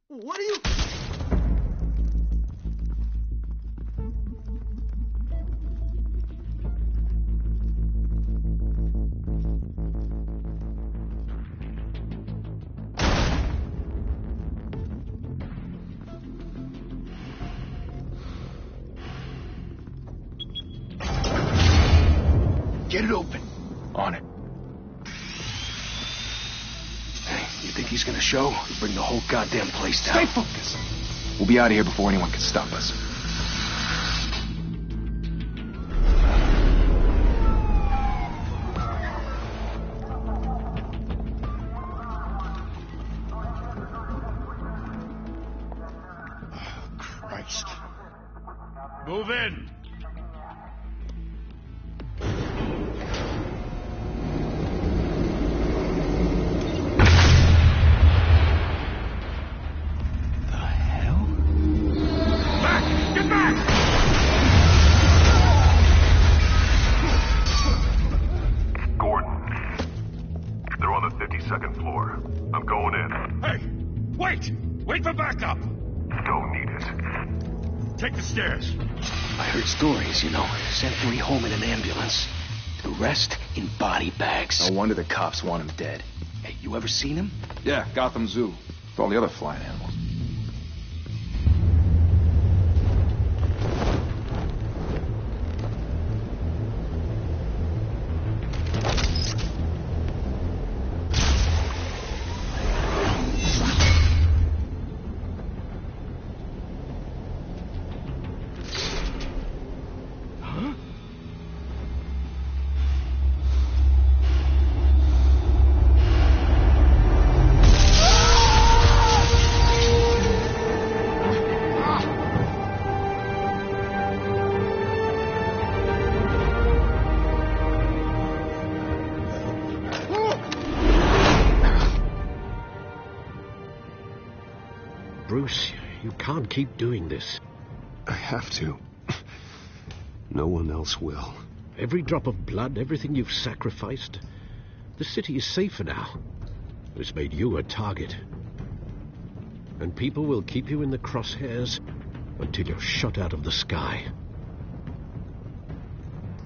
What are you... Get it open. On it. Hey, you think he's gonna show? He'll bring the whole goddamn place down. Stay focused. We'll be out of here before anyone can stop us. Christ. Move in. Wait for backup! Don't need it. Take the stairs. I heard stories, you know. Sent 3 home in an ambulance. The rest in body bags. No wonder the cops want him dead. Hey, you ever seen him? Yeah, Gotham Zoo. With all the other flying animals. Bruce, you can't keep doing this. I have to. No one else will. Every drop of blood, everything you've sacrificed. The city is safer now. It's made you a target. And people will keep you in the crosshairs until you're shot out of the sky.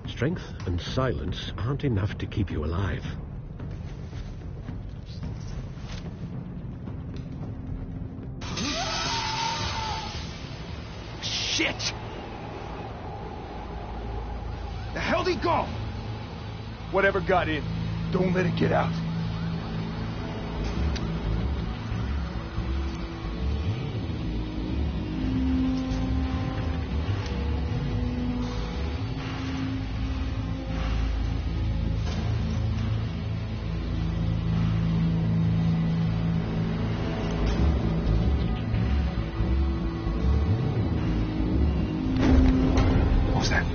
Strength and silence aren't enough to keep you alive. Shit! The hell'd he go? Whatever got in, don't let it get out. What was that?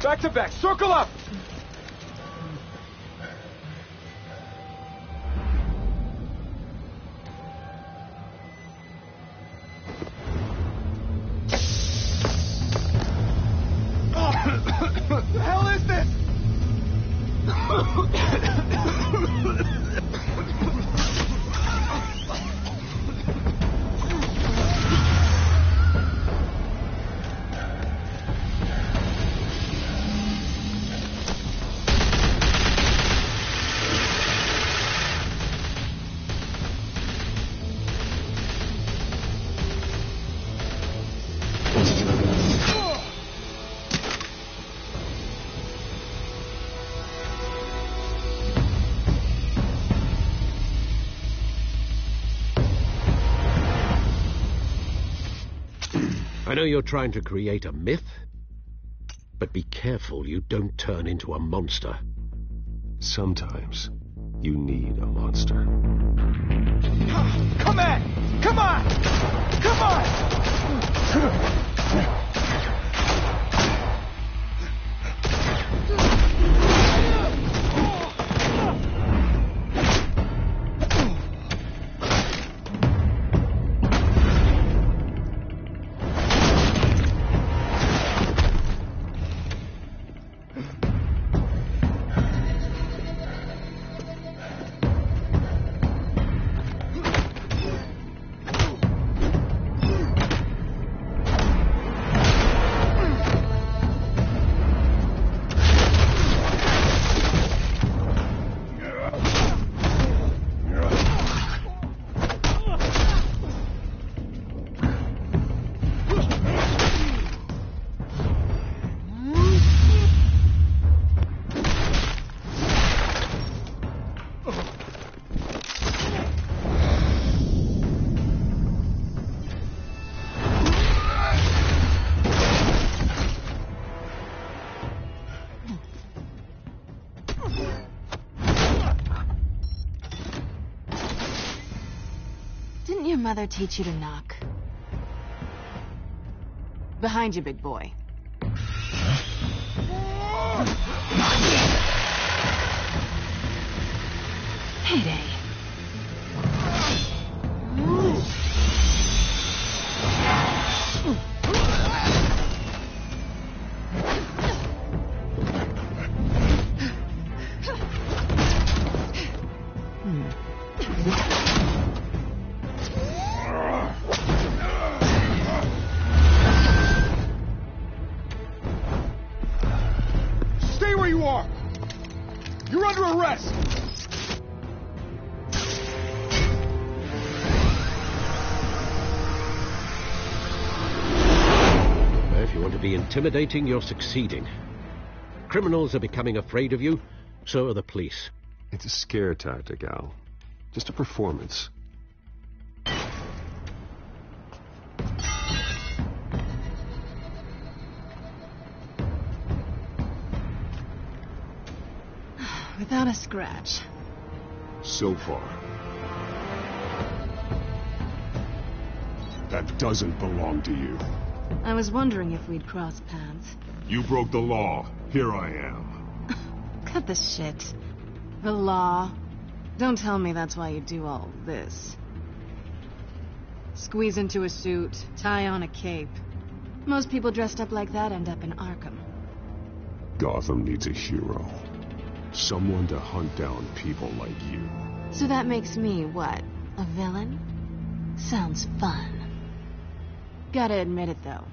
Back to back, circle up! What the hell is this? I know you're trying to create a myth, but be careful you don't turn into a monster. Sometimes you need a monster. Come on! Come on! Come on! Didn't your mother teach you to knock? Behind you, big boy. Heyday. Stay where you are! You're under arrest! If you want to be intimidating, you're succeeding. Criminals are becoming afraid of you, so are the police. It's a scare tactic, Al. Just a performance. Without a scratch. So far. That doesn't belong to you. I was wondering if we'd cross paths. You broke the law. Here I am. Cut the shit. The law. Don't tell me that's why you do all this. Squeeze into a suit, tie on a cape. Most people dressed up like that end up in Arkham. Gotham needs a hero. Someone to hunt down people like you. So that makes me, what, a villain? Sounds fun. Gotta admit it, though.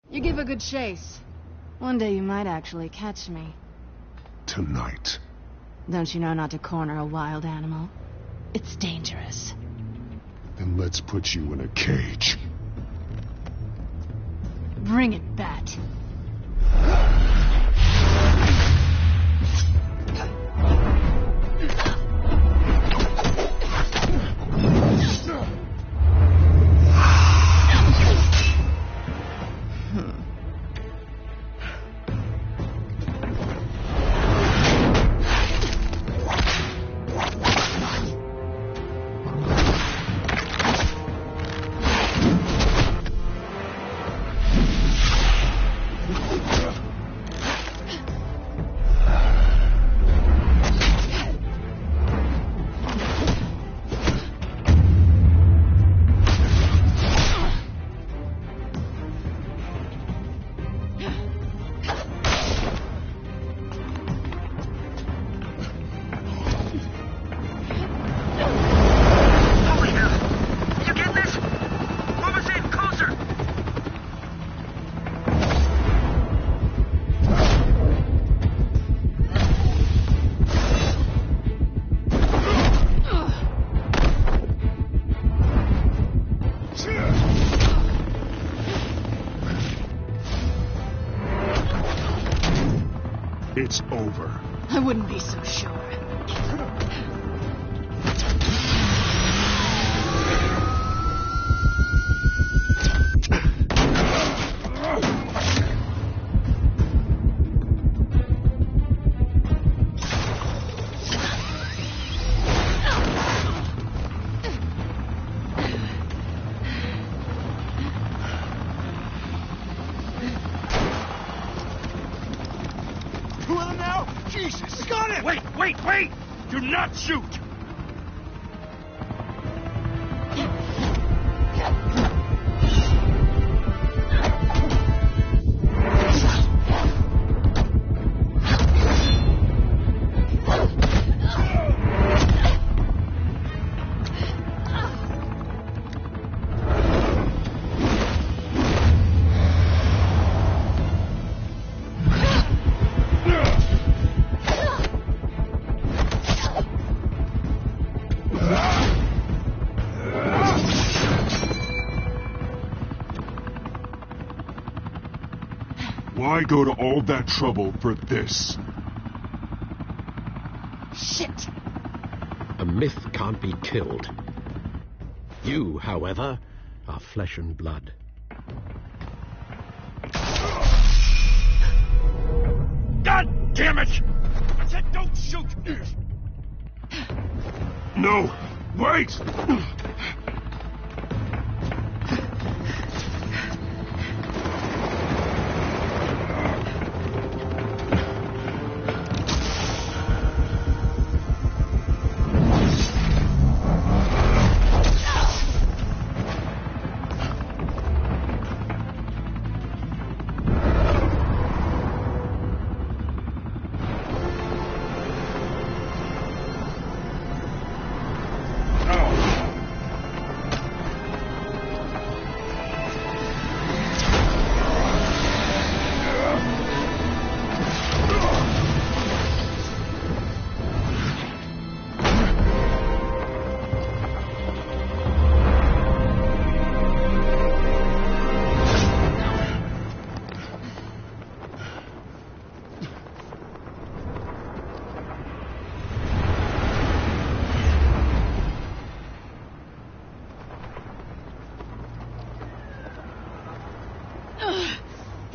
You give a good chase. One day you might actually catch me. Tonight. Don't you know not to corner a wild animal? It's dangerous. Then let's put you in a cage. Bring it, Bat. It's over. I wouldn't be so sure. Wait! Do not shoot! Why go to all that trouble for this? Shit! A myth can't be killed. You, however, are flesh and blood. God damn it! I said don't shoot! No! Wait!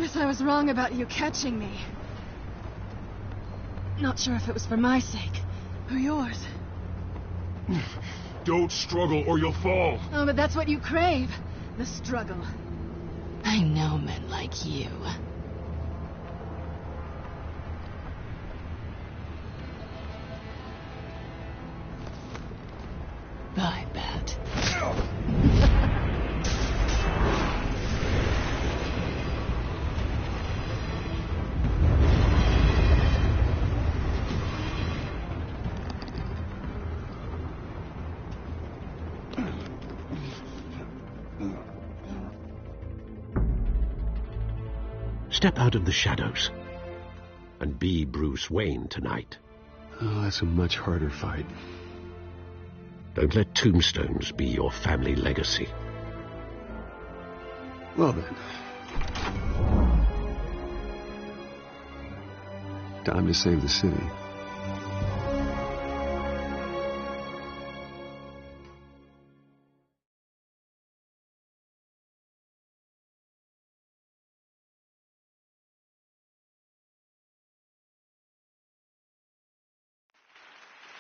Guess I was wrong about you catching me. Not sure if it was for my sake or yours. Don't struggle or you'll fall. Oh, but that's what you crave. The struggle. I know men like you. I bet. Step out of the shadows and be Bruce Wayne tonight. Oh, that's a much harder fight. Don't let tombstones be your family legacy. Well then. Time to save the city.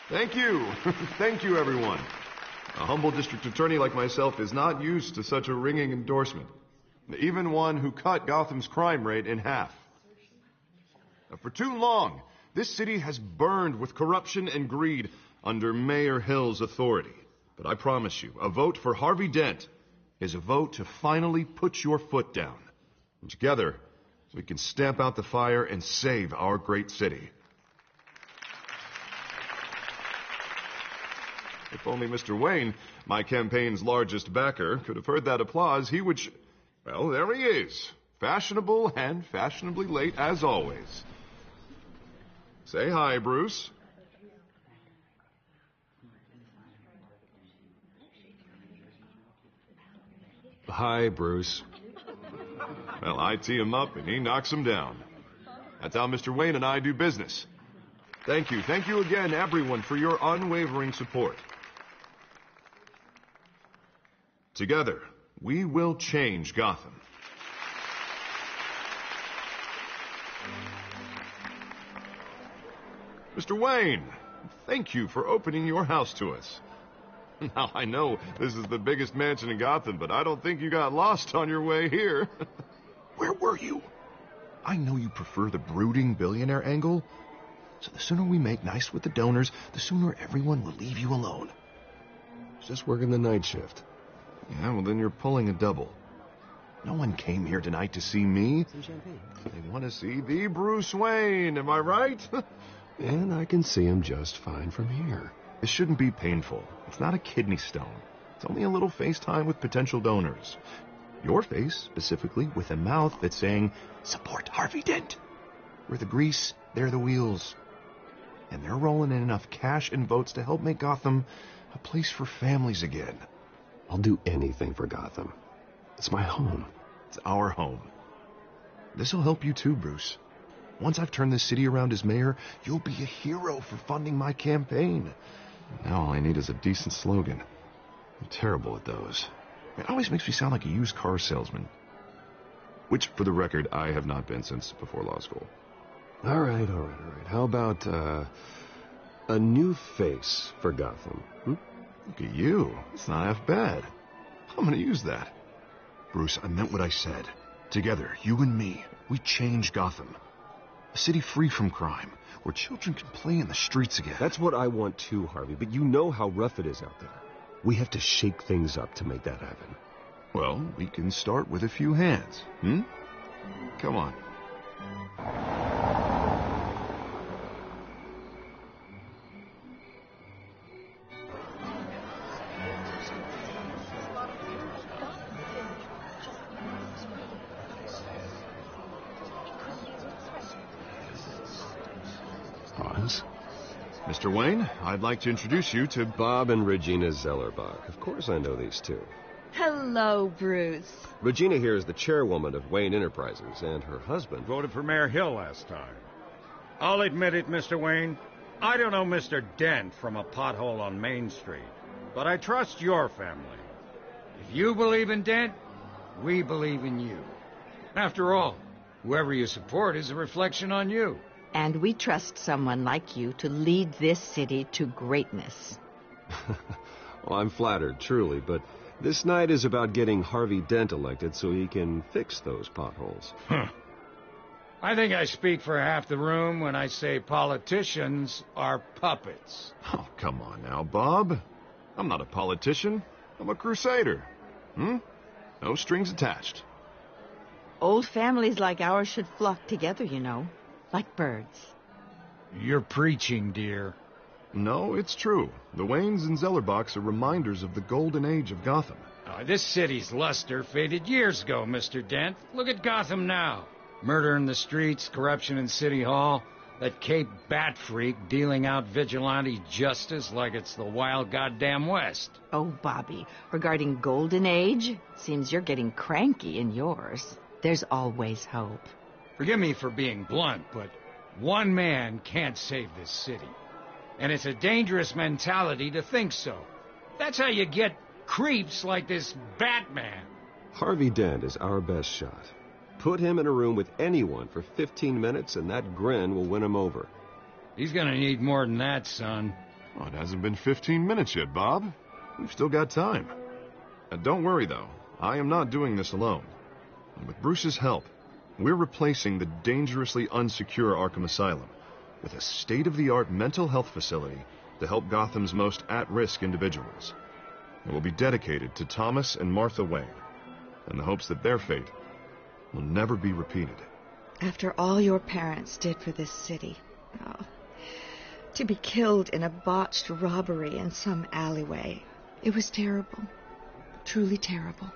Thank you. Thank you, everyone. A humble district attorney like myself is not used to such a ringing endorsement. Even one who cut Gotham's crime rate in half. For too long, this city has burned with corruption and greed under Mayor Hill's authority. But I promise you, a vote for Harvey Dent is a vote to finally put your foot down. And together, we can stamp out the fire and save our great city. If only Mr. Wayne, my campaign's largest backer, could have heard that applause, he would... Well, there he is. Fashionable and fashionably late, as always. Say hi, Bruce. Hi, Bruce. Well, I tee him up and he knocks him down. That's how Mr. Wayne and I do business. Thank you. Thank you again, everyone, for your unwavering support. Together, we will change Gotham. Mr. Wayne, thank you for opening your house to us. Now, I know this is the biggest mansion in Gotham, but I don't think you got lost on your way here. Where were you? I know you prefer the brooding billionaire angle, so the sooner we make nice with the donors, the sooner everyone will leave you alone. Just working the night shift. Yeah, well, then you're pulling a double. No one came here tonight to see me. Some champagne. They want to see the Bruce Wayne, am I right? And I can see him just fine from here. This shouldn't be painful. It's not a kidney stone. It's only a little FaceTime with potential donors. Your face, specifically, with a mouth that's saying, support Harvey Dent. We're the grease, they're the wheels. And they're rolling in enough cash and votes to help make Gotham a place for families again. I'll do anything for Gotham. It's my home. It's our home. This'll help you too, Bruce. Once I've turned this city around as mayor, you'll be a hero for funding my campaign. Now all I need is a decent slogan. I'm terrible at those. It always makes me sound like a used car salesman. Which, for the record, I have not been since before law school. All right. How about, a new face for Gotham? Look at you. It's not half bad. I'm gonna use that. Bruce, I meant what I said. Together, you and me, we change Gotham. A city free from crime, where children can play in the streets again. That's what I want too, Harvey, but you know how rough it is out there. We have to shake things up to make that happen. Well, we can start with a few hands, Come on. Pause. Mr. Wayne, I'd like to introduce you to Bob and Regina Zellerbach. Of course I know these two. Hello, Bruce. Regina here is the chairwoman of Wayne Enterprises, and her husband... Voted for Mayor Hill last time. I'll admit it, Mr. Wayne. I don't know Mr. Dent from a pothole on Main Street, but I trust your family. If you believe in Dent, we believe in you. After all, Whoever you support is a reflection on you. And we trust someone like you to lead this city to greatness. Well, I'm flattered, truly, but this night is about getting Harvey Dent elected so he can fix those potholes. I think I speak for half the room when I say politicians are puppets. Oh, come on now, Bob. I'm not a politician. I'm a crusader. No strings attached. Old families like ours should flock together, you know, like birds. You're preaching, dear. No, it's true. The Waynes and Zellerbachs are reminders of the golden age of Gotham. This city's luster faded years ago, Mr. Dent. Look at Gotham now. Murder in the streets, corruption in City Hall, that Cape Bat freak dealing out vigilante justice like it's the wild goddamn West. Oh, Bobby, regarding Golden Age, seems you're getting cranky in yours. There's always hope. Forgive me for being blunt, but one man can't save this city. And it's a dangerous mentality to think so. That's how you get creeps like this Batman. Harvey Dent is our best shot. Put him in a room with anyone for 15 minutes and that grin will win him over. He's gonna need more than that, son. Oh, it hasn't been 15 minutes yet, Bob. We've still got time. Don't worry, though. I am not doing this alone. And with Bruce's help, we're replacing the dangerously unsecure Arkham Asylum with a state-of-the-art mental health facility to help Gotham's most at-risk individuals. It will be dedicated to Thomas and Martha Wayne, in the hopes that their fate will never be repeated. After all your parents did for this city, to be killed in a botched robbery in some alleyway, it was terrible. Truly terrible.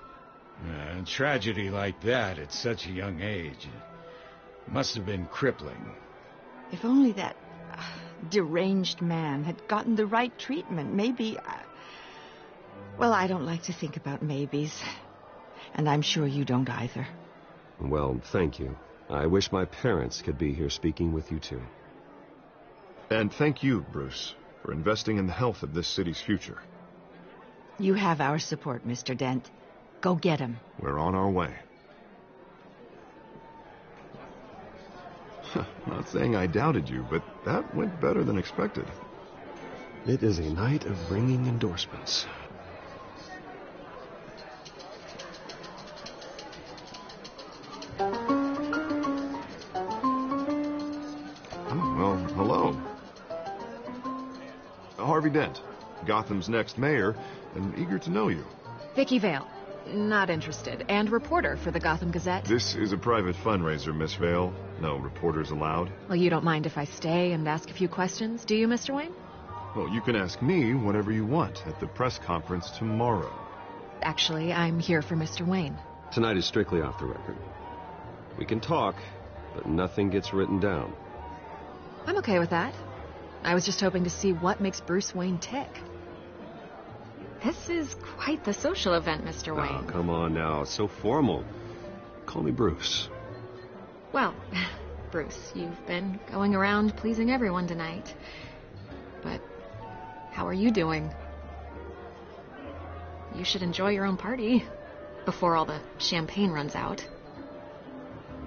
A tragedy like that at such a young age must have been crippling. If only that deranged man had gotten the right treatment, maybe... Well, I don't like to think about maybes. And I'm sure you don't either. Well, thank you. I wish my parents could be here speaking with you, too. And thank you, Bruce, for investing in the health of this city's future. You have our support, Mr. Dent. Go get him. We're on our way. Not saying I doubted you, but that went better than expected. It is a night of ringing endorsements. Well, hello. Harvey Dent, Gotham's next mayor, and eager to know you. Vicky Vale. Not interested. And reporter for the Gotham Gazette. This is a private fundraiser, Miss Vale. No reporters allowed. Well, you don't mind if I stay and ask a few questions, do you, Mr. Wayne? Well, you can ask me whatever you want at the press conference tomorrow. Actually, I'm here for Mr. Wayne. Tonight is strictly off the record. We can talk, but nothing gets written down. I'm okay with that. I was just hoping to see what makes Bruce Wayne tick. This is quite the social event, Mr. Wayne. Oh, come on now. It's so formal. Call me Bruce. Well, Bruce, you've been going around pleasing everyone tonight. But how are you doing? You should enjoy your own party before all the champagne runs out.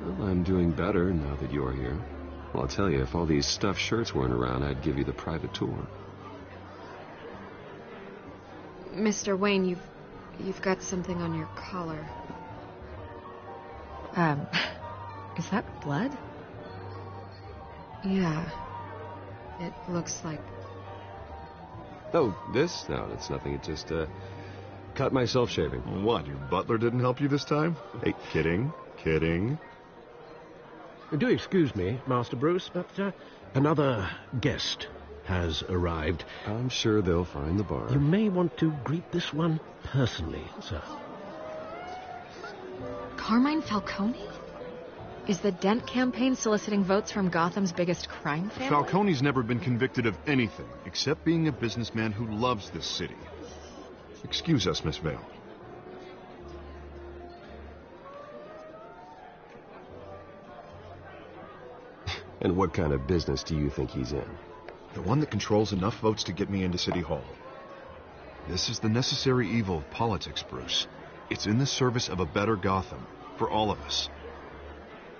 Well, I'm doing better now that you're here. Well, I'll tell you, if all these stuffed shirts weren't around, I'd give you the private tour. Mr. Wayne, you've got something on your collar. Is that blood? Yeah. It looks like... Oh, this? No, it's nothing. It just, cut myself shaving. What, your butler didn't help you this time? Hey, kidding. Do excuse me, Master Bruce, but, another guest has arrived. I'm sure they'll find the bar. You may want to greet this one personally, sir. Carmine Falcone? Is the Dent campaign soliciting votes from Gotham's biggest crime family? Falcone's never been convicted of anything except being a businessman who loves this city. Excuse us, Miss Vale. And what kind of business do you think he's in? The one that controls enough votes to get me into City Hall. This is the necessary evil of politics, Bruce. It's in the service of a better Gotham, for all of us.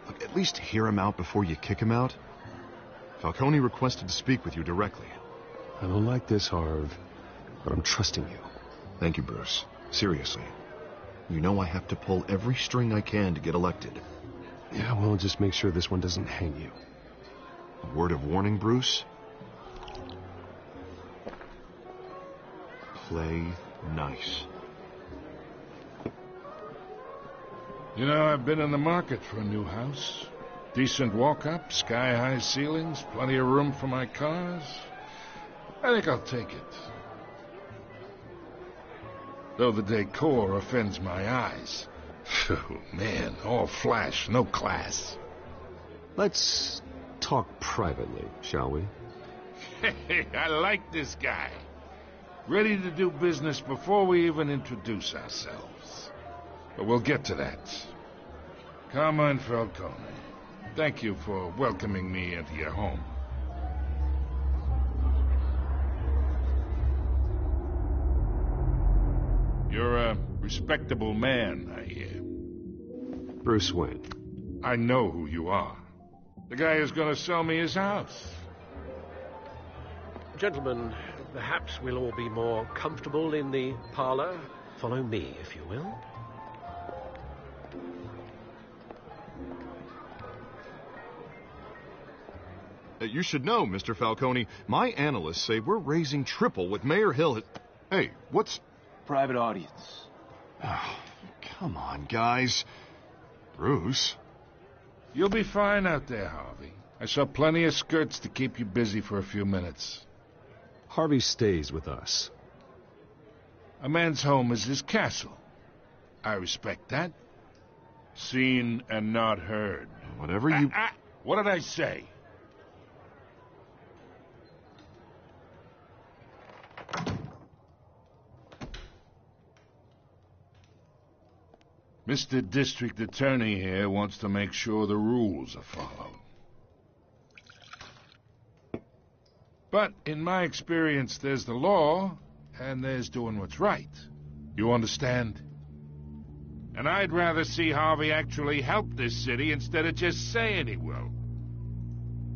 Look, at least hear him out before you kick him out? Falcone requested to speak with you directly. I don't like this, Harv, but I'm trusting you. Thank you, Bruce. Seriously. You know I have to pull every string I can to get elected. Yeah, well, just make sure this one doesn't hang you. A word of warning, Bruce? Play nice. You know, I've been in the market for a new house. Decent walk-up, sky-high ceilings, plenty of room for my cars. I think I'll take it. Though the decor offends my eyes. Oh, man, all flash, no class. Let's talk privately, shall we? Hey, I like this guy. Ready to do business before we even introduce ourselves. But we'll get to that. Carmine Falcone, thank you for welcoming me into your home. You're a respectable man, I hear. Bruce Wayne. I know who you are. The guy who's going to sell me his house. Gentlemen, perhaps we'll all be more comfortable in the parlor. Follow me, if you will. You should know, Mr. Falcone, my analysts say we're raising triple with Mayor Hill. Hey, what's... Private audience. Oh, come on, guys. Bruce? You'll be fine out there, Harvey. I saw plenty of skirts to keep you busy for a few minutes. Harvey stays with us. A man's home is his castle. I respect that. Seen and not heard. Whatever you... What did I say? Mr. District Attorney here wants to make sure the rules are followed. But in my experience, there's the law, and there's doing what's right. You understand? And I'd rather see Harvey actually help this city instead of just saying he will.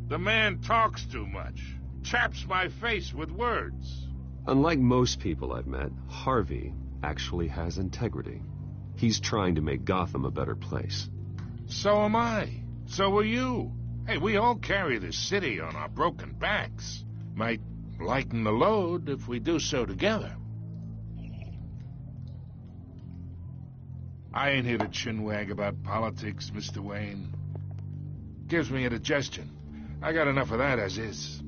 The man talks too much, chaps my face with words. Unlike most people I've met, Harvey actually has integrity. He's trying to make Gotham a better place. So am I. So are you. Hey, we all carry this city on our broken backs. Might lighten the load if we do so together. I ain't here to chinwag about politics, Mr. Wayne. Gives me indigestion. I got enough of that as is.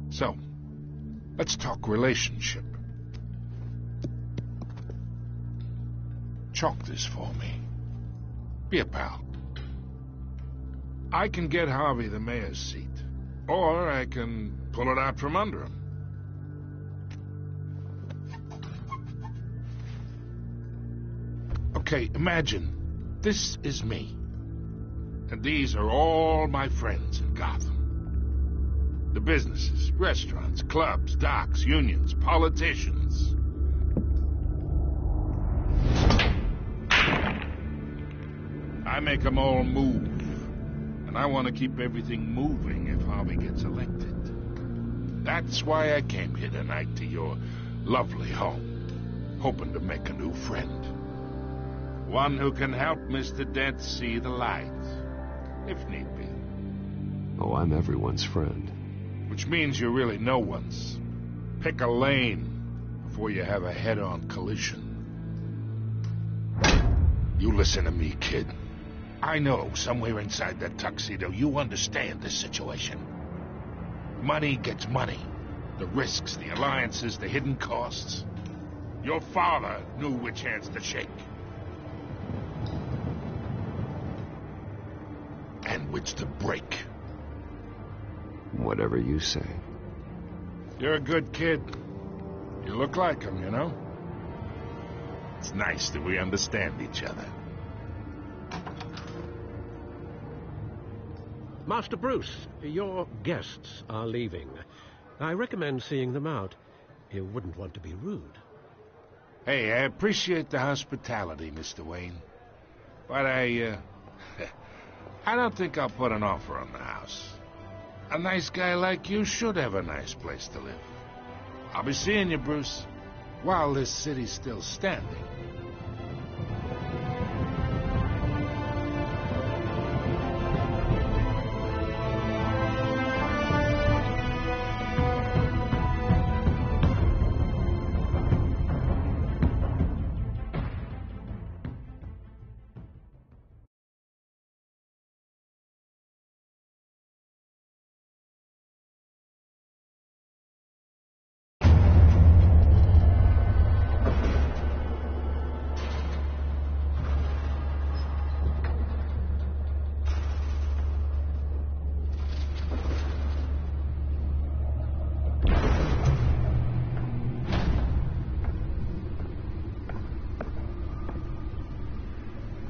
So, let's talk relationship. Chalk this for me. Be a pal. I can get Harvey the mayor's seat, or I can pull it out from under him. Okay, imagine this is me, and these are all my friends in Gotham. The businesses, restaurants, clubs, docks, unions, politicians. I make them all move. And I want to keep everything moving if Harvey gets elected. That's why I came here tonight to your lovely home, hoping to make a new friend. One who can help Mr. Dent see the light, if need be. Oh, I'm everyone's friend. Which means you're really no one's. Pick a lane before you have a head-on collision. You listen to me, kid. I know somewhere inside that tuxedo you understand this situation. Money gets money. The risks, the alliances, the hidden costs. Your father knew which hands to shake. And which to break. Whatever you say. You're a good kid. You look like him, you know? It's nice that we understand each other. Master Bruce, your guests are leaving. I recommend seeing them out. You wouldn't want to be rude. Hey, I appreciate the hospitality, Mr. Wayne. But I I don't think I'll put an offer on the house. A nice guy like you should have a nice place to live. I'll be seeing you, Bruce, while this city's still standing.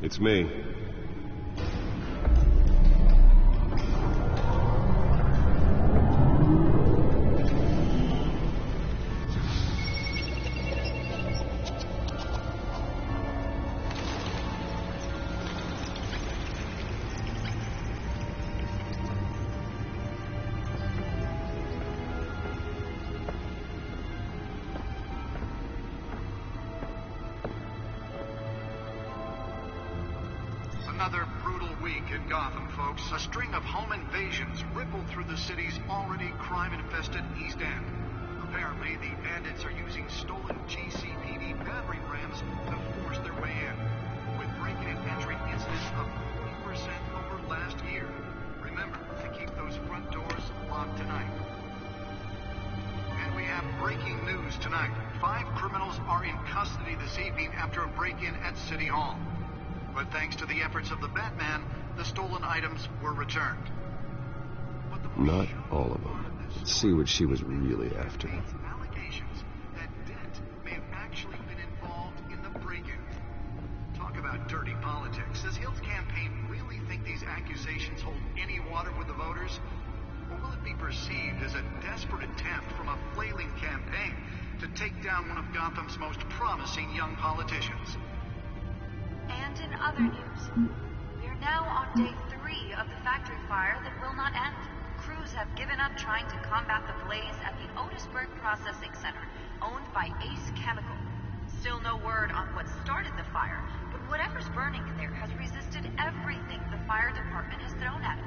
It's me. Another brutal week in Gotham, folks. A string of home invasions rippled through the city's already crime-infested East End. Apparently, the bandits are using stolen GCPD battering rams to force their way in, with break-in and entry incidents up 40% over last year. Remember to keep those front doors locked tonight. And we have breaking news tonight. 5 criminals are in custody this evening after a break-in at City Hall. But thanks to the efforts of the Batman, the stolen items were returned. Not all of them. Let's see what she was really after. Allegations that Dent may have actually been involved in the break-in. Talk about dirty politics. Does Hill's campaign really think these accusations hold any water with the voters? Or will it be perceived as a desperate attempt from a flailing campaign to take down one of Gotham's most promising young politicians? And in other news, we are now on day 3 of the factory fire that will not end. Crews have given up trying to combat the blaze at the Otisburg Processing Center, owned by Ace Chemical. Still no word on what started the fire, but whatever's burning in there has resisted everything the fire department has thrown at it.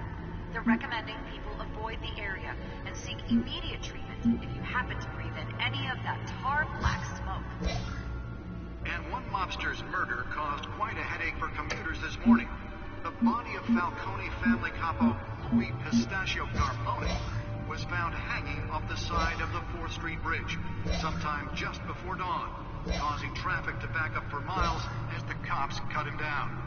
They're recommending people avoid the area and seek immediate treatment if you happen to breathe in any of that tar black smoke. And one mobster's murder caused quite a headache for commuters this morning. The body of Falcone family capo Louis Pistachio Carmone was found hanging off the side of the 4th Street Bridge sometime just before dawn, causing traffic to back up for miles as the cops cut him down.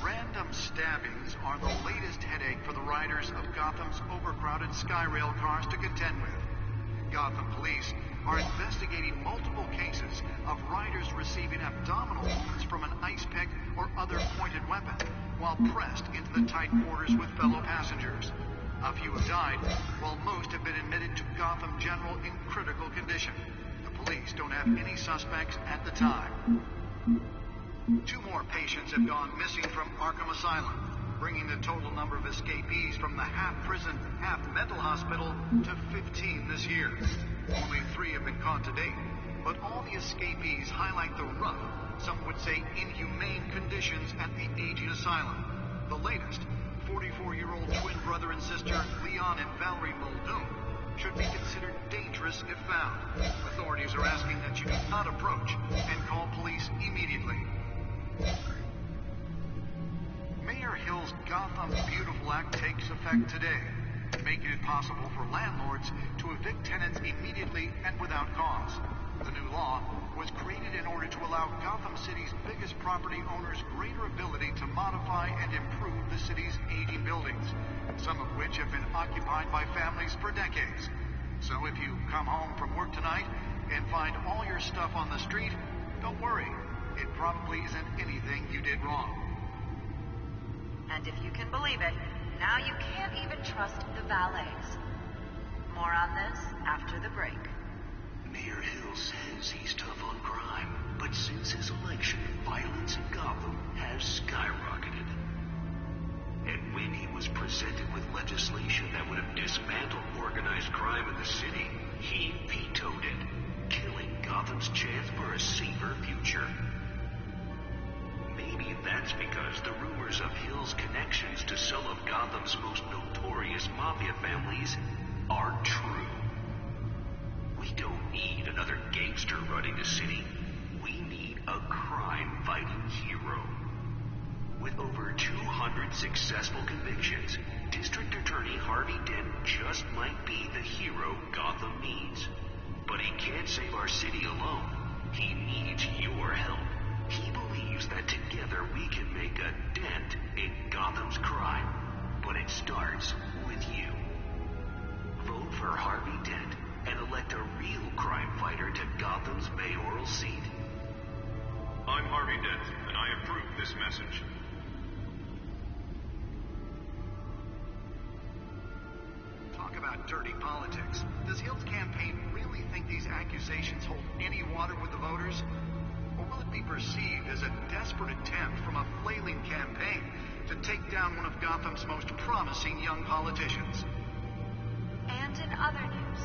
Random stabbings are the latest headache for the riders of Gotham's overcrowded Skyrail cars to contend with. Gotham police are investigating multiple cases of riders receiving abdominal wounds from an ice pick or other pointed weapon while pressed into the tight quarters with fellow passengers. A few have died, while most have been admitted to Gotham General in critical condition. The police don't have any suspects at the time. 2 more patients have gone missing from Arkham Asylum, bringing the total number of escapees from the half-prison, half-mental hospital to 15 this year. Only 3 have been caught to date, but all the escapees highlight the rough, some would say inhumane conditions at the aging asylum. The latest, 44-year-old twin brother and sister Leon and Valerie Muldoon, should be considered dangerous if found. Authorities are asking that you do not approach and call police immediately. Mayor Hill's Gotham Beautiful Act takes effect today, making it possible for landlords to evict tenants immediately and without cause. The new law was created in order to allow Gotham City's biggest property owners greater ability to modify and improve the city's aging buildings, some of which have been occupied by families for decades. So if you come home from work tonight and find all your stuff on the street, don't worry. It probably isn't anything you did wrong. And if you can believe it, now you can't even trust the valets. More on this after the break. Mayor Hill says he's tough on crime, but since his election, toe-toed it, killing Gotham's chance for a safer future. Maybe that's because the rumors of Hill's connections to some of Gotham's most notorious mafia families are true. We don't need another gangster running the city. We need a crime-fighting hero. With over 200 successful convictions, District Attorney Harvey Dent just might be the hero Gotham needs. But he can't save our city alone. He needs your help. He believes that together we can make a dent in Gotham's crime. But it starts with you. Vote for Harvey Dent and elect a real crime fighter to Gotham's mayoral seat. I'm Harvey Dent, and I approve this message. Talk about dirty politics. Does Hill's campaign really think these accusations hold any water with the voters? Or will it be perceived as a desperate attempt from a flailing campaign to take down one of Gotham's most promising young politicians? And in other news,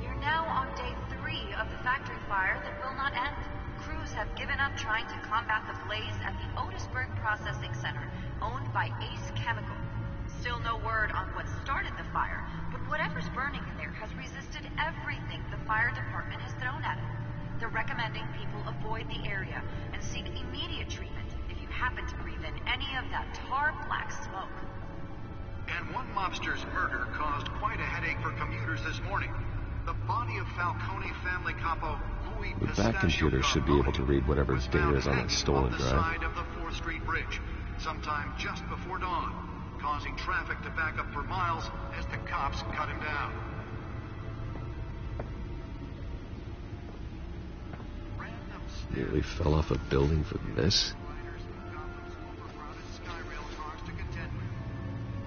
we're now on day 3 of the factory fire that will not end. Crews have given up trying to combat the blaze at the Otisburg Processing Center, owned by Ace Chemical. Still no word on what started the fire, but whatever's burning in there has resisted everything the fire department has thrown at it. They're recommending people avoid the area and seek immediate treatment if you happen to breathe in any of that tar-black smoke. And one mobster's murder caused quite a headache for commuters this morning. The body of Falcone family capo Louis The back computer should be able to read whatever data is on that stolen the drive. side of the 4th Street Bridge, sometime just before dawn, causing traffic to back up for miles as the cops cut him down. Nearly fell off a building for this?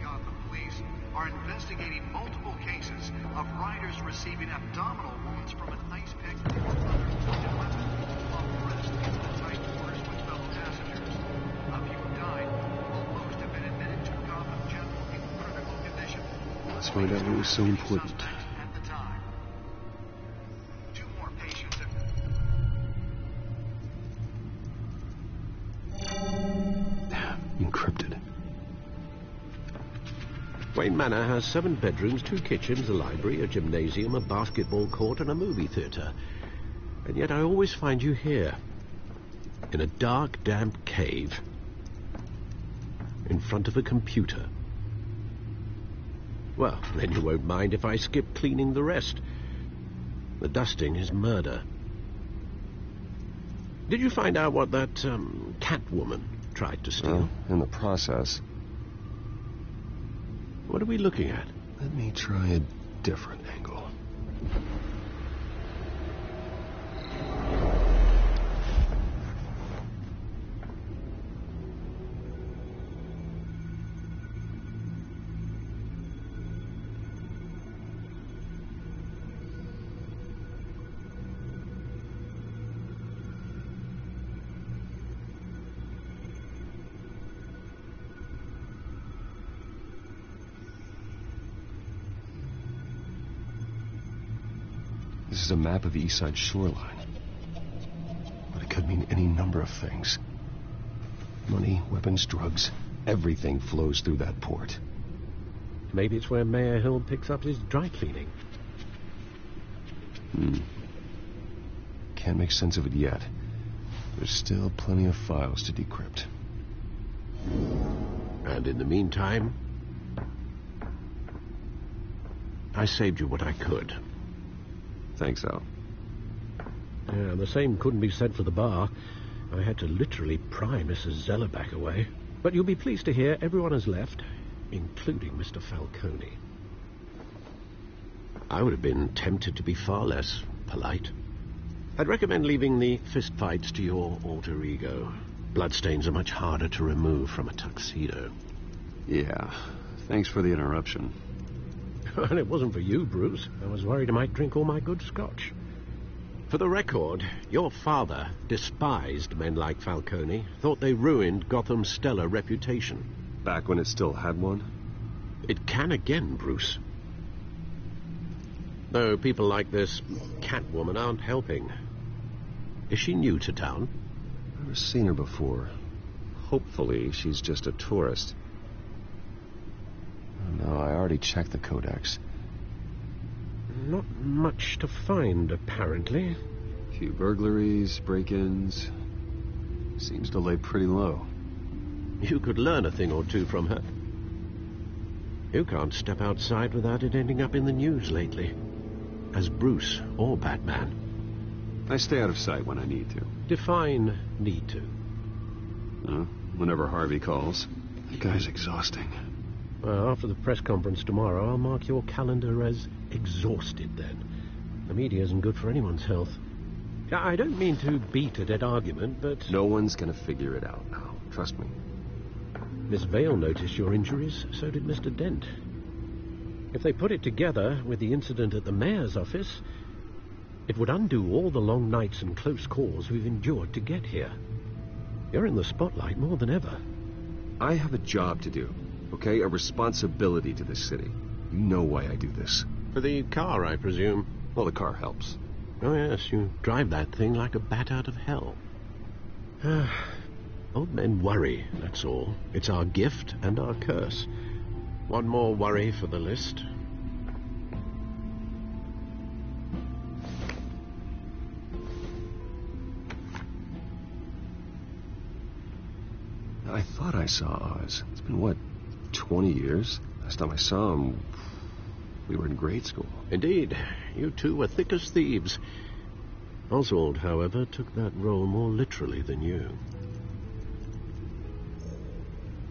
Gotham police are investigating multiple cases of riders receiving abdominal wounds from an ice pick or other pointed weapon while pressed into tight quarters with fellow passengers. A few have died, while most have been admitted to Gotham General in critical condition. Let's find out what was so important. At the time, 2 more patients have... Encrypted. Wayne Manor has 7 bedrooms, 2 kitchens, a library, a gymnasium, a basketball court, and a movie theatre. And yet I always find you here, in a dark, damp cave, in front of a computer. Well, then you won't mind if I skip cleaning the rest. The dusting is murder. Did you find out what that, Catwoman tried to steal? Well, in the process. What are we looking at? Let me try a different angle. This is a map of the east side shoreline. But it could mean any number of things. Money, weapons, drugs, everything flows through that port. Maybe it's where Mayor Hill picks up his dry cleaning. Can't make sense of it yet. There's still plenty of files to decrypt. And in the meantime, I saved you what I could. Thanks, Al. Yeah, the same couldn't be said for the bar. I had to literally pry Mrs. Zeller back away. But you'll be pleased to hear everyone has left, including Mr. Falcone. I would have been tempted to be far less polite. I'd recommend leaving the fistfights to your alter ego. Bloodstains are much harder to remove from a tuxedo. Yeah, thanks for the interruption. Well, it wasn't for you, Bruce. I was worried I might drink all my good scotch. For the record, your father despised men like Falcone, thought they ruined Gotham's stellar reputation. Back when it still had one? It can again, Bruce. Though people like this Catwoman aren't helping. Is she new to town? Never seen her before. Hopefully, she's just a tourist. No, I already checked the codex. Not much to find, apparently. A few burglaries, break-ins. Seems to lay pretty low. You could learn a thing or two from her. You can't step outside without it ending up in the news lately. As Bruce or Batman. I stay out of sight when I need to. Define need to. Whenever Harvey calls. That guy's exhausting. Well, after the press conference tomorrow, I'll mark your calendar as exhausted then. The media isn't good for anyone's health. I don't mean to beat a dead argument, but... No one's gonna figure it out now. Trust me. Miss Vale noticed your injuries, so did Mr. Dent. If they put it together with the incident at the mayor's office, it would undo all the long nights and close calls we've endured to get here. You're in the spotlight more than ever. I have a job to do, okay? A responsibility to this city. You know why I do this. For the car, I presume. Well, the car helps. Oh, yes, you drive that thing like a bat out of hell. Old men worry, that's all. It's our gift and our curse. One more worry for the list. I thought I saw Oz. It's been, what, 20 years? Last time I saw him, we were in grade school. Indeed. You two were thick as thieves. Oswald, however, took that role more literally than you.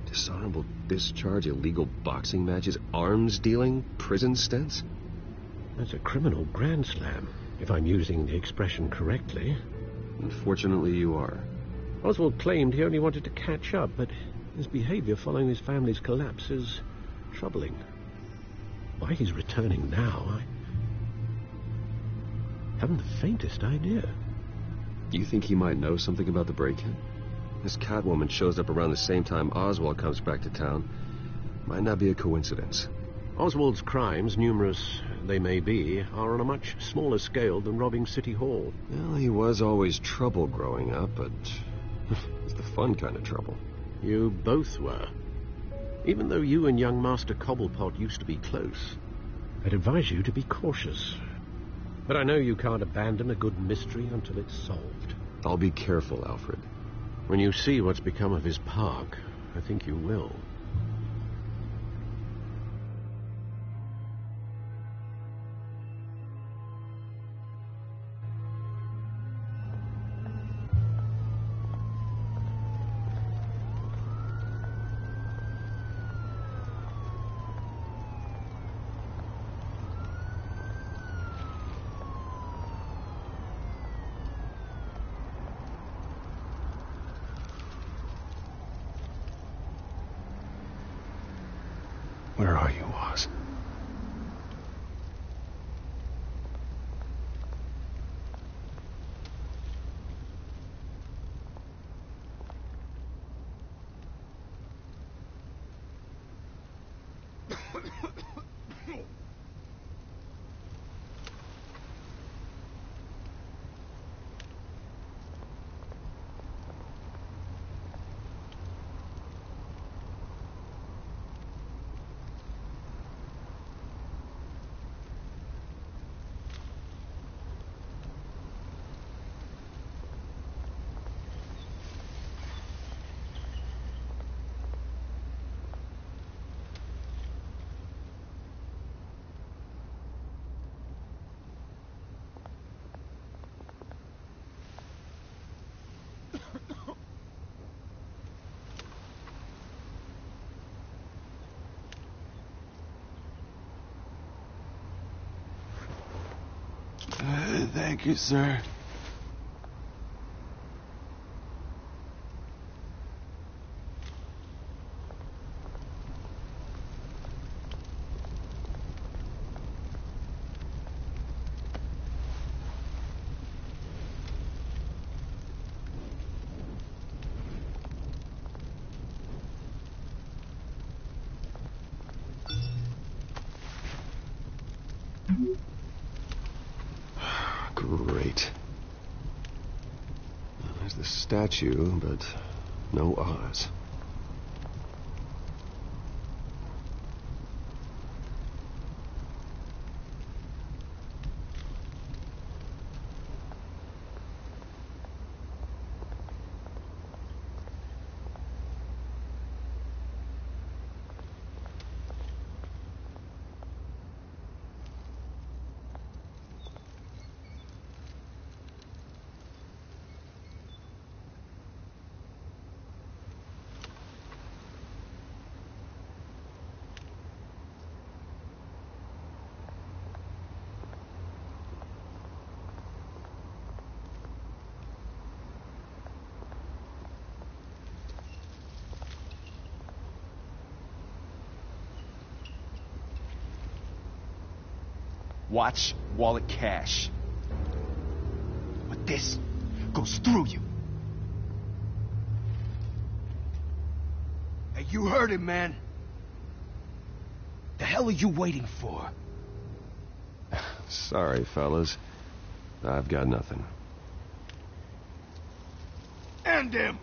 Dishonorable discharge, illegal boxing matches, arms dealing, prison stints? That's a criminal grand slam, if I'm using the expression correctly. Unfortunately, you are. Oswald claimed he only wanted to catch up, but his behavior following his family's collapse is troubling. Why he's returning now, I haven't the faintest idea. You think he might know something about the break-in? This Catwoman shows up around the same time Oswald comes back to town. Might not be a coincidence. Oswald's crimes, numerous they may be, are on a much smaller scale than robbing City Hall. Well, he was always trouble growing up, but it's the fun kind of trouble. You both were. Even though you and young Master Cobblepot used to be close, I'd advise you to be cautious. But I know you can't abandon a good mystery until it's solved. I'll be careful, Alfred. When you see what's become of his park, I think you will. Where are you, Oz? Thank you, sir. Wait. There's the statue, but no Oz. Watch wallet cash. But this goes through you. Hey, you heard it, man. The hell are you waiting for? Sorry, fellas. I've got nothing. End him!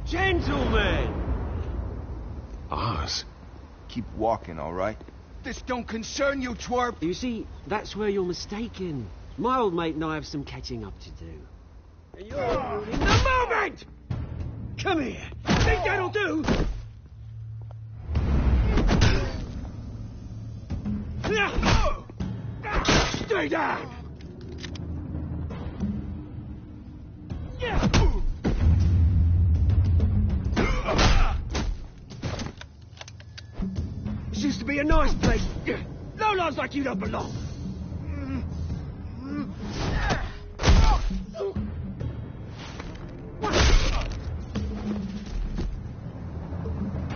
Gentlemen! Oz? Keep walking, all right? This don't concern you, twerp! You see, that's where you're mistaken. My old mate and I have some catching up to do. And you're ruining the moment! Come here! Think that'll do? Stay down! This used to be a nice place. Lowlifes like you don't belong.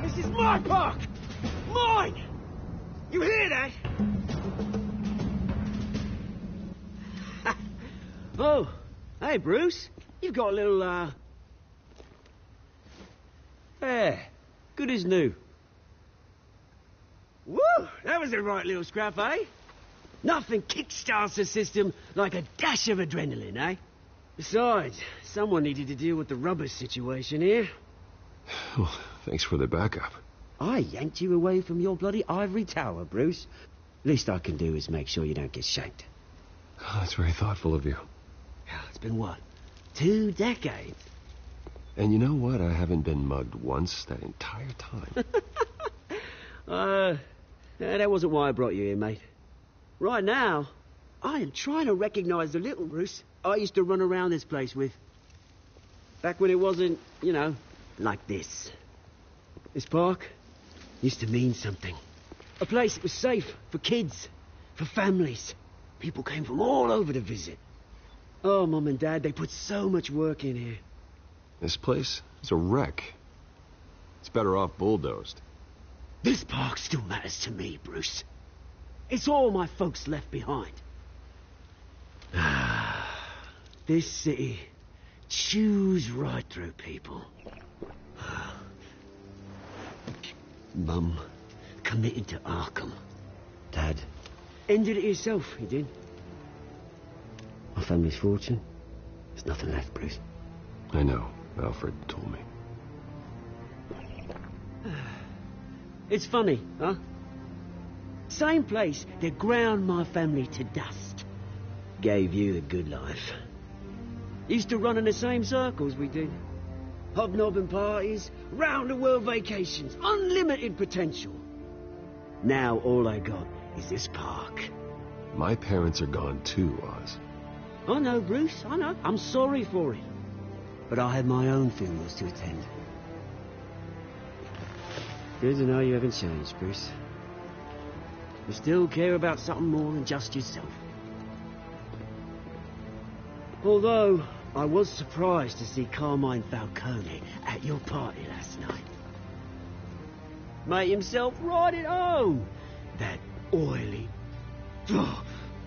This is my park! Mine! You hear that? Oh, hey, Bruce. You've got a little, Yeah, good as new. Woo! That was a right little scrap, eh? Nothing kickstarts the system like a dash of adrenaline, eh? Besides, someone needed to deal with the rubber situation here. Well, thanks for the backup. I yanked you away from your bloody ivory tower, Bruce. Least I can do is make sure you don't get shanked. Oh, that's very thoughtful of you. It's been what? 2 decades? And you know what? I haven't been mugged once that entire time. That wasn't why I brought you here, mate. Right now, I am trying to recognize the little Bruce I used to run around this place with. Back when it wasn't, you know, like this. This park used to mean something. A place that was safe for kids, for families. People came from all over to visit. Oh, Mum and Dad, they put so much work in here. This place is a wreck. It's better off bulldozed. This park still matters to me, Bruce. It's all my folks left behind. This city chews right through people. Mum committed to Arkham. Dad ended it himself, he did. My family's fortune, there's nothing left, Bruce. I know. Alfred told me. It's funny, huh? Same place that ground my family to dust. Gave you the good life. Used to run in the same circles we did. Hobnobbing parties, round-the-world vacations, unlimited potential. Now all I got is this park. My parents are gone too, Oz. I know, Bruce, I know. I'm sorry for it. But I have my own funerals to attend. Good to know you haven't changed, Bruce. You still care about something more than just yourself. Although, I was surprised to see Carmine Falcone at your party last night. Made himself right at home. That oily...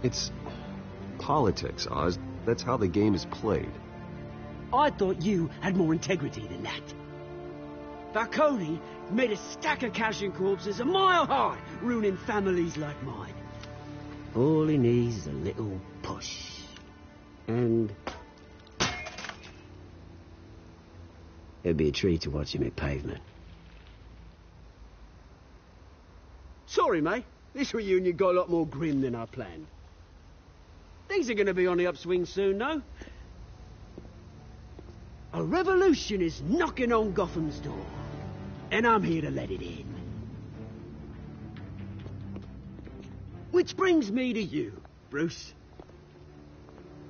It's politics, Oz. That's how the game is played. I thought you had more integrity than that. Falcone made a stack of cash and corpses a mile high, ruining families like mine. All he needs is a little push. And... it'd be a treat to watch him hit pavement. Sorry, mate. This reunion got a lot more grim than I planned. Things are going to be on the upswing soon, though. A revolution is knocking on Gotham's door, and I'm here to let it in. Which brings me to you, Bruce.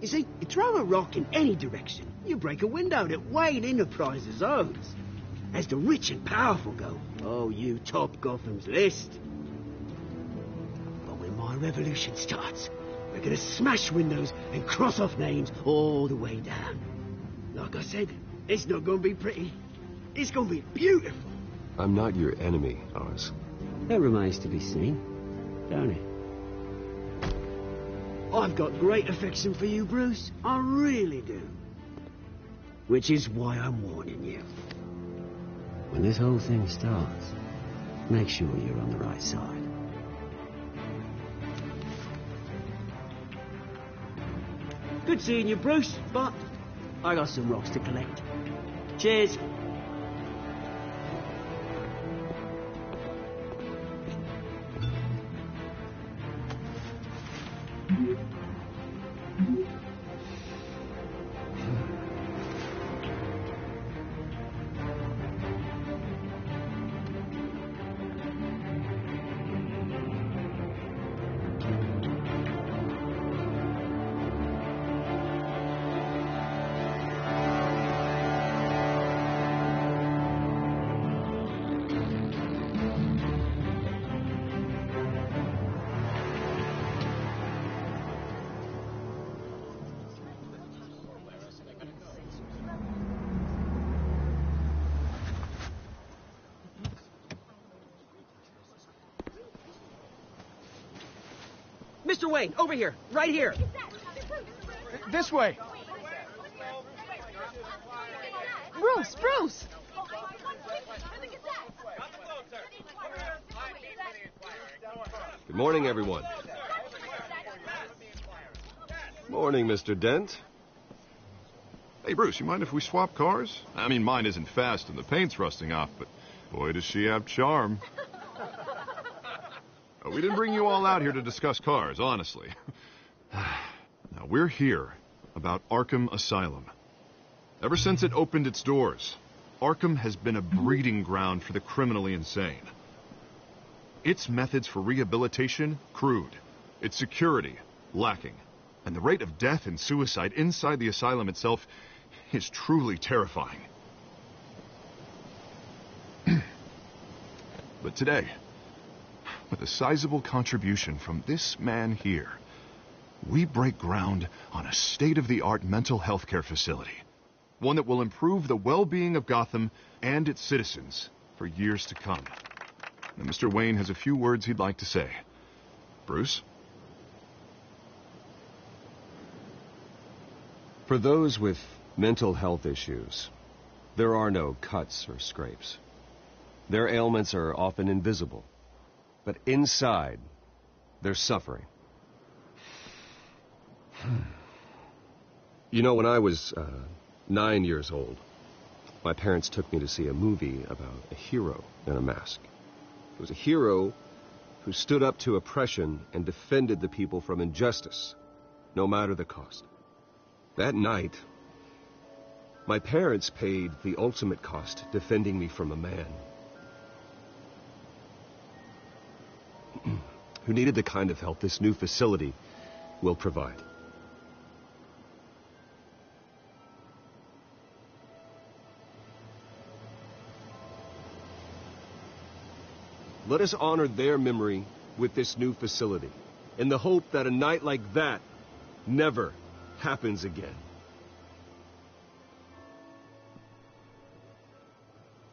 You see, you throw a rock in any direction, you break a window that Wayne Enterprises owns. As the rich and powerful go, oh, you top Gotham's list. But when my revolution starts, we're gonna smash windows and cross off names all the way down. Like I said, it's not gonna be pretty. It's gonna be beautiful. I'm not your enemy, Oz. That remains to be seen, don't it? I've got great affection for you, Bruce. I really do. Which is why I'm warning you. When this whole thing starts, make sure you're on the right side. Good seeing you, Bruce, but I got some rocks to collect. Cheers. Mr. Wayne, over here. Right here. This way. Bruce! Good morning, everyone. Morning, Mr. Dent. Hey, Bruce, you mind if we swap cars? I mean, mine isn't fast and the paint's rusting off, but boy, does she have charm. We didn't bring you all out here to discuss cars, honestly. Now, we're here about Arkham Asylum. Ever since it opened its doors, Arkham has been a breeding ground for the criminally insane. Its methods for rehabilitation, crude. Its security, lacking. And the rate of death and suicide inside the asylum itself is truly terrifying. But today, with a sizable contribution from this man here, we break ground on a state-of-the-art mental health care facility. One that will improve the well-being of Gotham and its citizens for years to come. And Mr. Wayne has a few words he'd like to say. Bruce? For those with mental health issues, there are no cuts or scrapes. Their ailments are often invisible. But inside, they're suffering. You know, when I was 9 years old, my parents took me to see a movie about a hero in a mask. It was a hero who stood up to oppression and defended the people from injustice, no matter the cost. That night, my parents paid the ultimate cost defending me from a man who needed the kind of help this new facility will provide. Let us honor their memory with this new facility, in the hope that a night like that never happens again.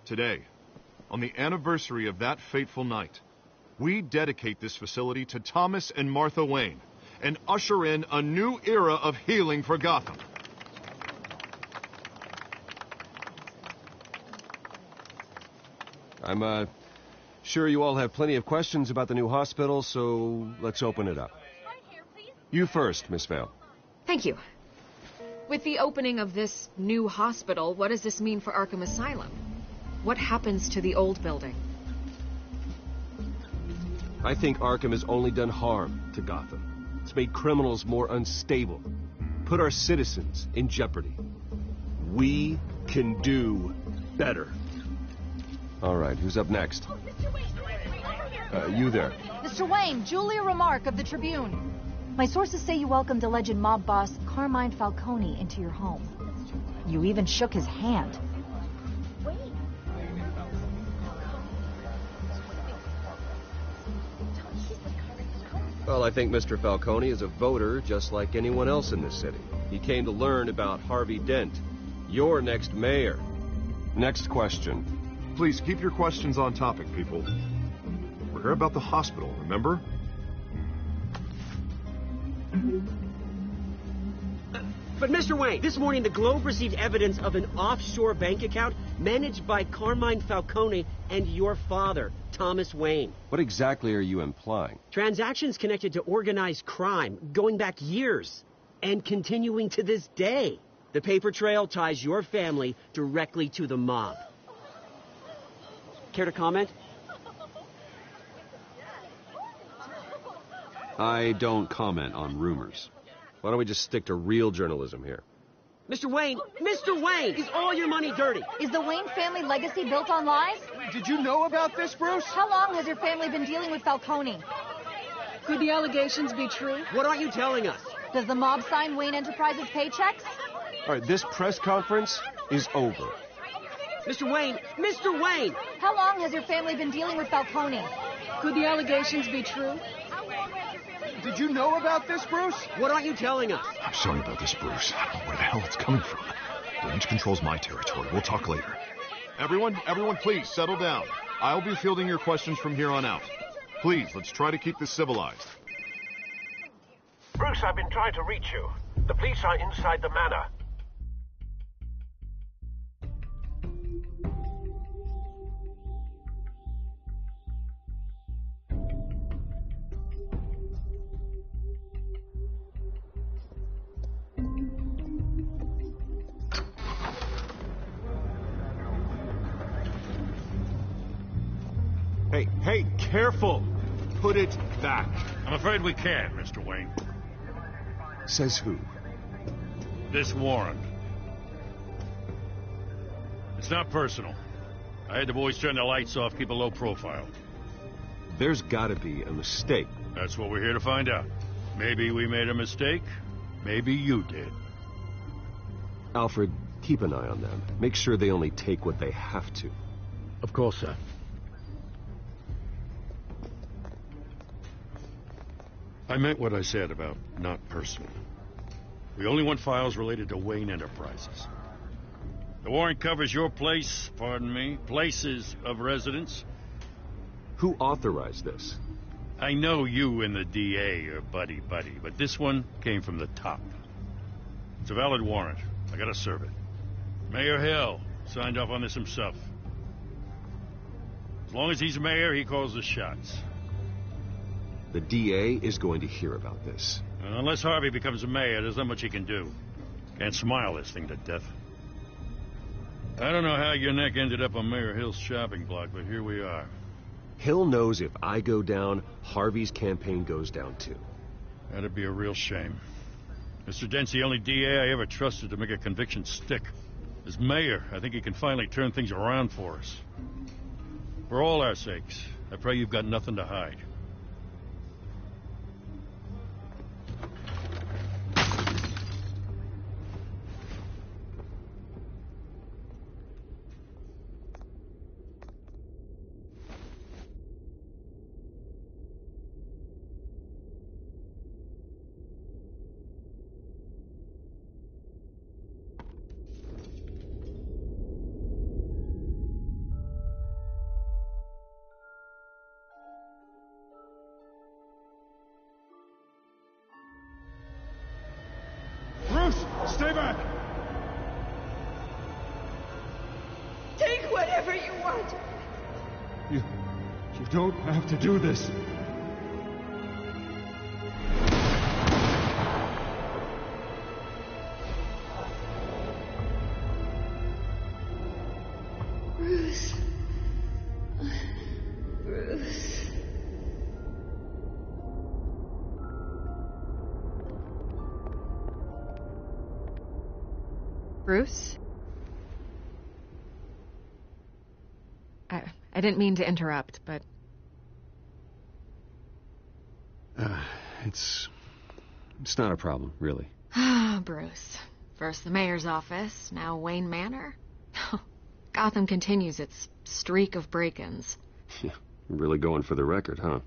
Today, on the anniversary of that fateful night, we dedicate this facility to Thomas and Martha Wayne and usher in a new era of healing for Gotham. I'm sure you all have plenty of questions about the new hospital, so let's open it up. You first, Miss Vale. Thank you. With the opening of this new hospital, what does this mean for Arkham Asylum? What happens to the old building? I think Arkham has only done harm to Gotham. It's made criminals more unstable, put our citizens in jeopardy. We can do better. All right, who's up next? You there. Mr. Wayne, Julia Remark of the Tribune. My sources say you welcomed alleged mob boss Carmine Falcone into your home. You even shook his hand. Well, I think Mr. Falcone is a voter just like anyone else in this city. He came to learn about Harvey Dent, your next mayor. Next question. Please keep your questions on topic, people. We're here about the hospital, remember? But Mr. Wayne, this morning the Globe received evidence of an offshore bank account managed by Carmine Falcone and your father, Thomas Wayne. What exactly are you implying? Transactions connected to organized crime, going back years, and continuing to this day. The paper trail ties your family directly to the mob. Care to comment? I don't comment on rumors. Why don't we just stick to real journalism here? Mr. Wayne, is all your money dirty? Is the Wayne family legacy built on lies? Did you know about this, Bruce? How long has your family been dealing with Falcone? Could the allegations be true? What aren't you telling us? Does the mob sign Wayne Enterprises paychecks? All right, this press conference is over. Mr. Wayne! How long has your family been dealing with Falcone? Could the allegations be true? Did you know about this, Bruce? What aren't you telling us? I'm sorry about this, Bruce. I don't know where the hell it's coming from. Range controls my territory. We'll talk later. Everyone, please settle down. I'll be fielding your questions from here on out. Please, let's try to keep this civilized. Bruce, I've been trying to reach you. The police are inside the manor. Hey, careful! Put it back. I'm afraid we can't, Mr. Wayne. Says who? This warrant. It's not personal. I had the boys turn the lights off, keep a low profile. There's gotta be a mistake. That's what we're here to find out. Maybe we made a mistake. Maybe you did. Alfred, keep an eye on them. Make sure they only take what they have to. Of course, sir. I meant what I said about not personal. We only want files related to Wayne Enterprises. The warrant covers your place, pardon me, places of residence. Who authorized this? I know you and the DA are buddy-buddy, but this one came from the top. It's a valid warrant. I gotta serve it. Mayor Hill signed off on this himself. As long as he's mayor, he calls the shots. The DA is going to hear about this. Unless Harvey becomes a mayor, there's not much he can do. Can't smile this thing to death. I don't know how your neck ended up on Mayor Hill's shopping block, but here we are. Hill knows if I go down, Harvey's campaign goes down too. That'd be a real shame. Mr. Dent's the only DA I ever trusted to make a conviction stick. As mayor, I think he can finally turn things around for us. For all our sakes, I pray you've got nothing to hide. Stay back! Take whatever you want. You don't have to do this. Bruce? I didn't mean to interrupt, but... It's not a problem, really. Ah, Bruce. First the mayor's office, now Wayne Manor. Gotham continues its streak of break-ins. Yeah, really going for the record, huh?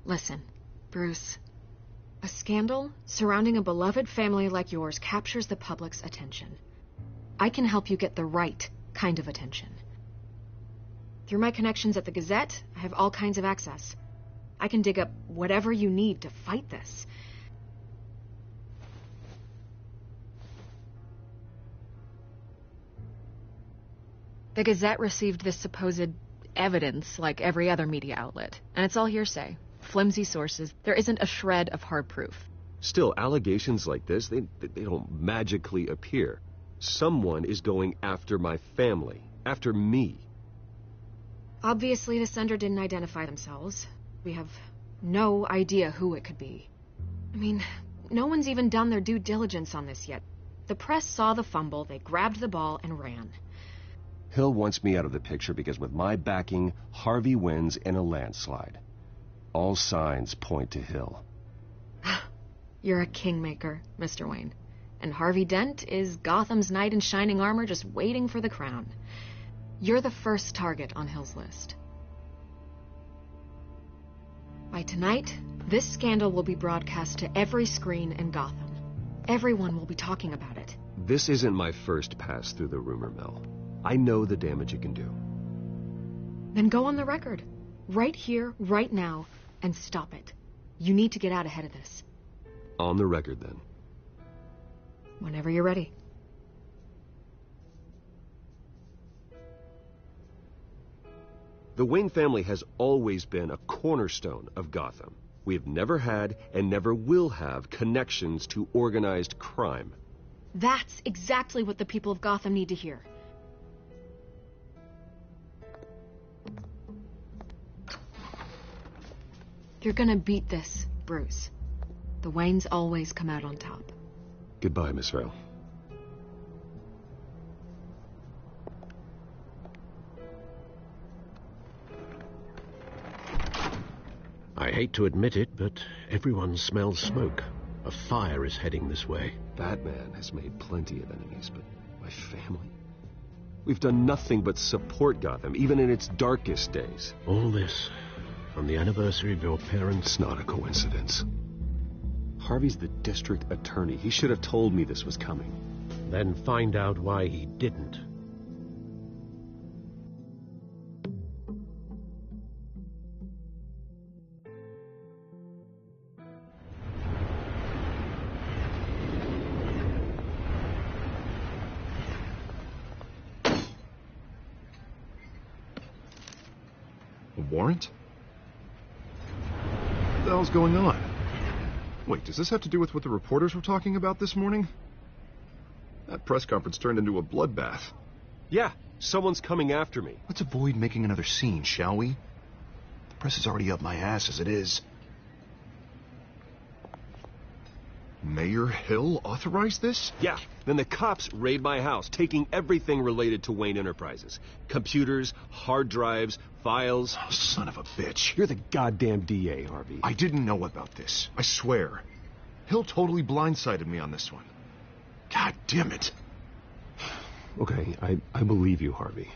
Listen, Bruce. A scandal surrounding a beloved family like yours captures the public's attention. I can help you get the right kind of attention. Through my connections at the Gazette, I have all kinds of access. I can dig up whatever you need to fight this. The Gazette received this supposed evidence like every other media outlet, and it's all hearsay. Flimsy sources. There isn't a shred of hard proof. Still, allegations like this, they don't magically appear. Someone is going after my family, after me. Obviously, the sender didn't identify themselves. We have no idea who it could be. I mean, no one's even done their due diligence on this yet. The press saw the fumble, they grabbed the ball and ran. Hill wants me out of the picture because with my backing, Harvey wins in a landslide. All signs point to Hill. You're a kingmaker, Mr. Wayne. And Harvey Dent is Gotham's knight in shining armor just waiting for the crown. You're the first target on Hill's list. By tonight, this scandal will be broadcast to every screen in Gotham. Everyone will be talking about it. This isn't my first pass through the rumor mill. I know the damage it can do. Then go on the record. Right here, right now, and stop it. You need to get out ahead of this. On the record, then. Whenever you're ready. The Wayne family has always been a cornerstone of Gotham. We have never had and never will have connections to organized crime. That's exactly what the people of Gotham need to hear. You're gonna beat this, Bruce. The Waynes always come out on top. Goodbye, Miss Vale. I hate to admit it, but everyone smells smoke. A fire is heading this way. Batman has made plenty of enemies, but my family? We've done nothing but support Gotham, even in its darkest days. All this on the anniversary of your parents'... It's not a coincidence. Harvey's the district attorney. He should have told me this was coming. Then find out why he didn't. A warrant? What the hell's going on? Wait, does this have to do with what the reporters were talking about this morning? That press conference turned into a bloodbath. Yeah, someone's coming after me. Let's avoid making another scene, shall we? The press is already up my ass as it is. Mayor Hill authorized this? Yeah, then the cops raid my house, taking everything related to Wayne Enterprises. Computers, hard drives, files. Oh, son of a bitch. You're the goddamn DA, Harvey. I didn't know about this. I swear. Hill totally blindsided me on this one. God damn it. Okay, I believe you, Harvey.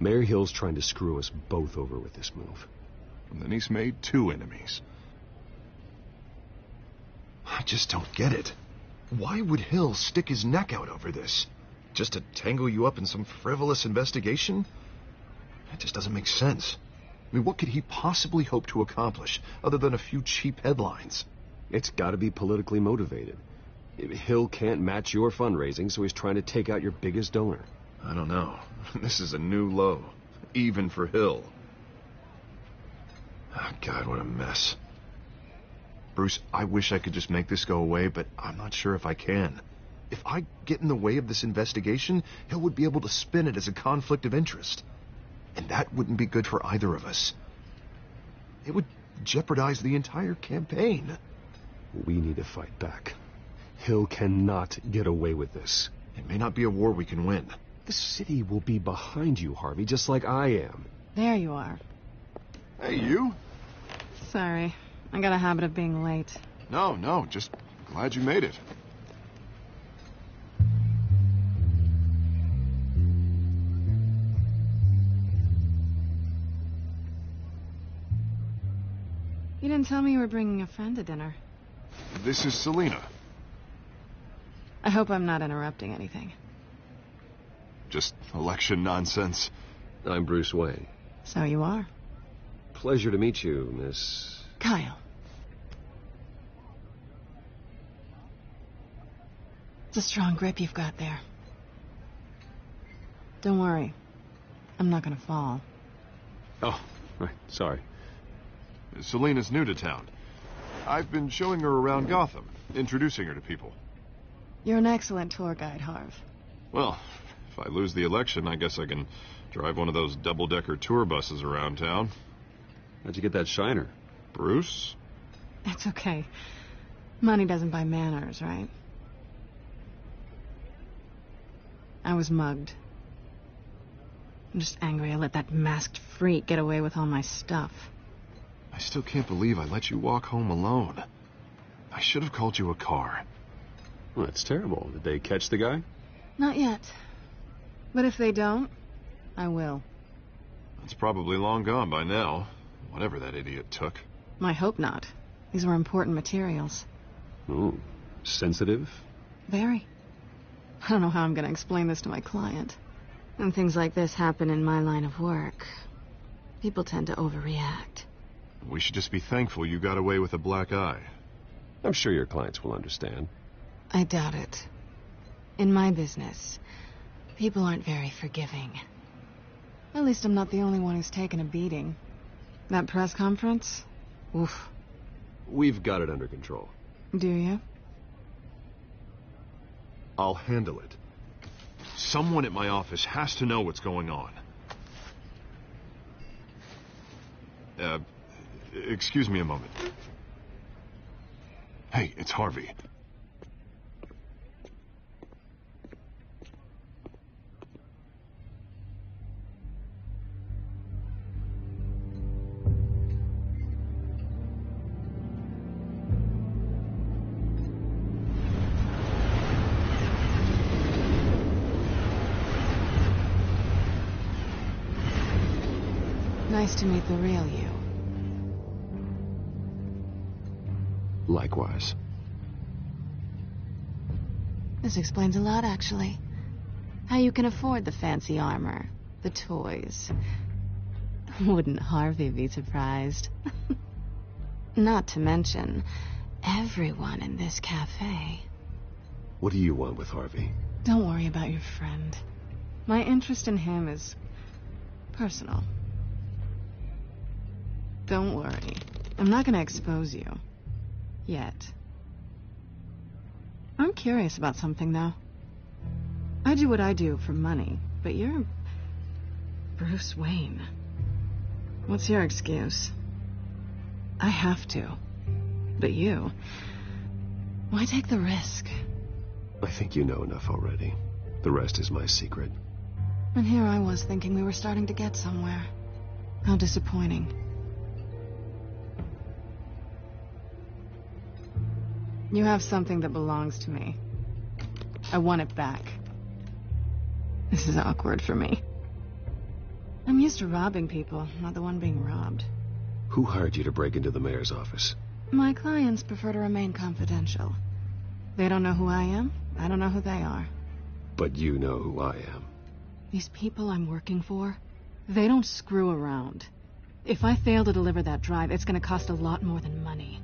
Mayor Hill's trying to screw us both over with this move. And then he's made two enemies. I just don't get it. Why would Hill stick his neck out over this? Just to tangle you up in some frivolous investigation? It just doesn't make sense. I mean, what could he possibly hope to accomplish other than a few cheap headlines? It's got to be politically motivated. Hill can't match your fundraising, so he's trying to take out your biggest donor. I don't know. This is a new low, even for Hill. Oh, God, what a mess. Bruce, I wish I could just make this go away, but I'm not sure if I can. If I get in the way of this investigation, Hill would be able to spin it as a conflict of interest. And that wouldn't be good for either of us. It would jeopardize the entire campaign. We need to fight back. Hill cannot get away with this. It may not be a war we can win. The city will be behind you, Harvey, just like I am. There you are. Hey, you? Sorry. I got a habit of being late. No, just glad you made it. You didn't tell me you were bringing a friend to dinner. This is Selina. I hope I'm not interrupting anything. Just election nonsense. I'm Bruce Wayne. So you are. Pleasure to meet you, Miss... Kyle. It's a strong grip you've got there. Don't worry. I'm not gonna fall. Oh, right. Sorry. Selina's new to town. I've been showing her around Gotham, introducing her to people. You're an excellent tour guide, Harv. Well, if I lose the election, I guess I can drive one of those double-decker tour buses around town. How'd you get that shiner? Bruce? It's okay. Money doesn't buy manners, right? I was mugged. I'm just angry I let that masked freak get away with all my stuff. I still can't believe I let you walk home alone. I should have called you a car. Well, that's terrible. Did they catch the guy? Not yet. But if they don't, I will. It's probably long gone by now, whatever that idiot took. I hope not. These were important materials. Ooh, sensitive? Very. I don't know how I'm going to explain this to my client. When things like this happen in my line of work, people tend to overreact. We should just be thankful you got away with a black eye. I'm sure your clients will understand. I doubt it. In my business, people aren't very forgiving. At least I'm not the only one who's taken a beating. That press conference? Oof. We've got it under control. Do you? I'll handle it. Someone at my office has to know what's going on. Excuse me a moment. Hey, it's Harvey. Nice to meet the real you. Likewise. This explains a lot, actually. How you can afford the fancy armor, the toys. Wouldn't Harvey be surprised? Not to mention, everyone in this cafe. What do you want with Harvey? Don't worry about your friend. My interest in him is personal. Don't worry. I'm not going to expose you. Yet. I'm curious about something, though. I do what I do for money, but you're Bruce Wayne. What's your excuse? I have to. But you... why take the risk? I think you know enough already. The rest is my secret. And here I was thinking we were starting to get somewhere. How disappointing. You have something that belongs to me. I want it back. This is awkward for me. I'm used to robbing people, not the one being robbed. Who hired you to break into the mayor's office? My clients prefer to remain confidential. They don't know who I am. I don't know who they are. But you know who I am. These people I'm working for, they don't screw around. If I fail to deliver that drive, it's going to cost a lot more than money.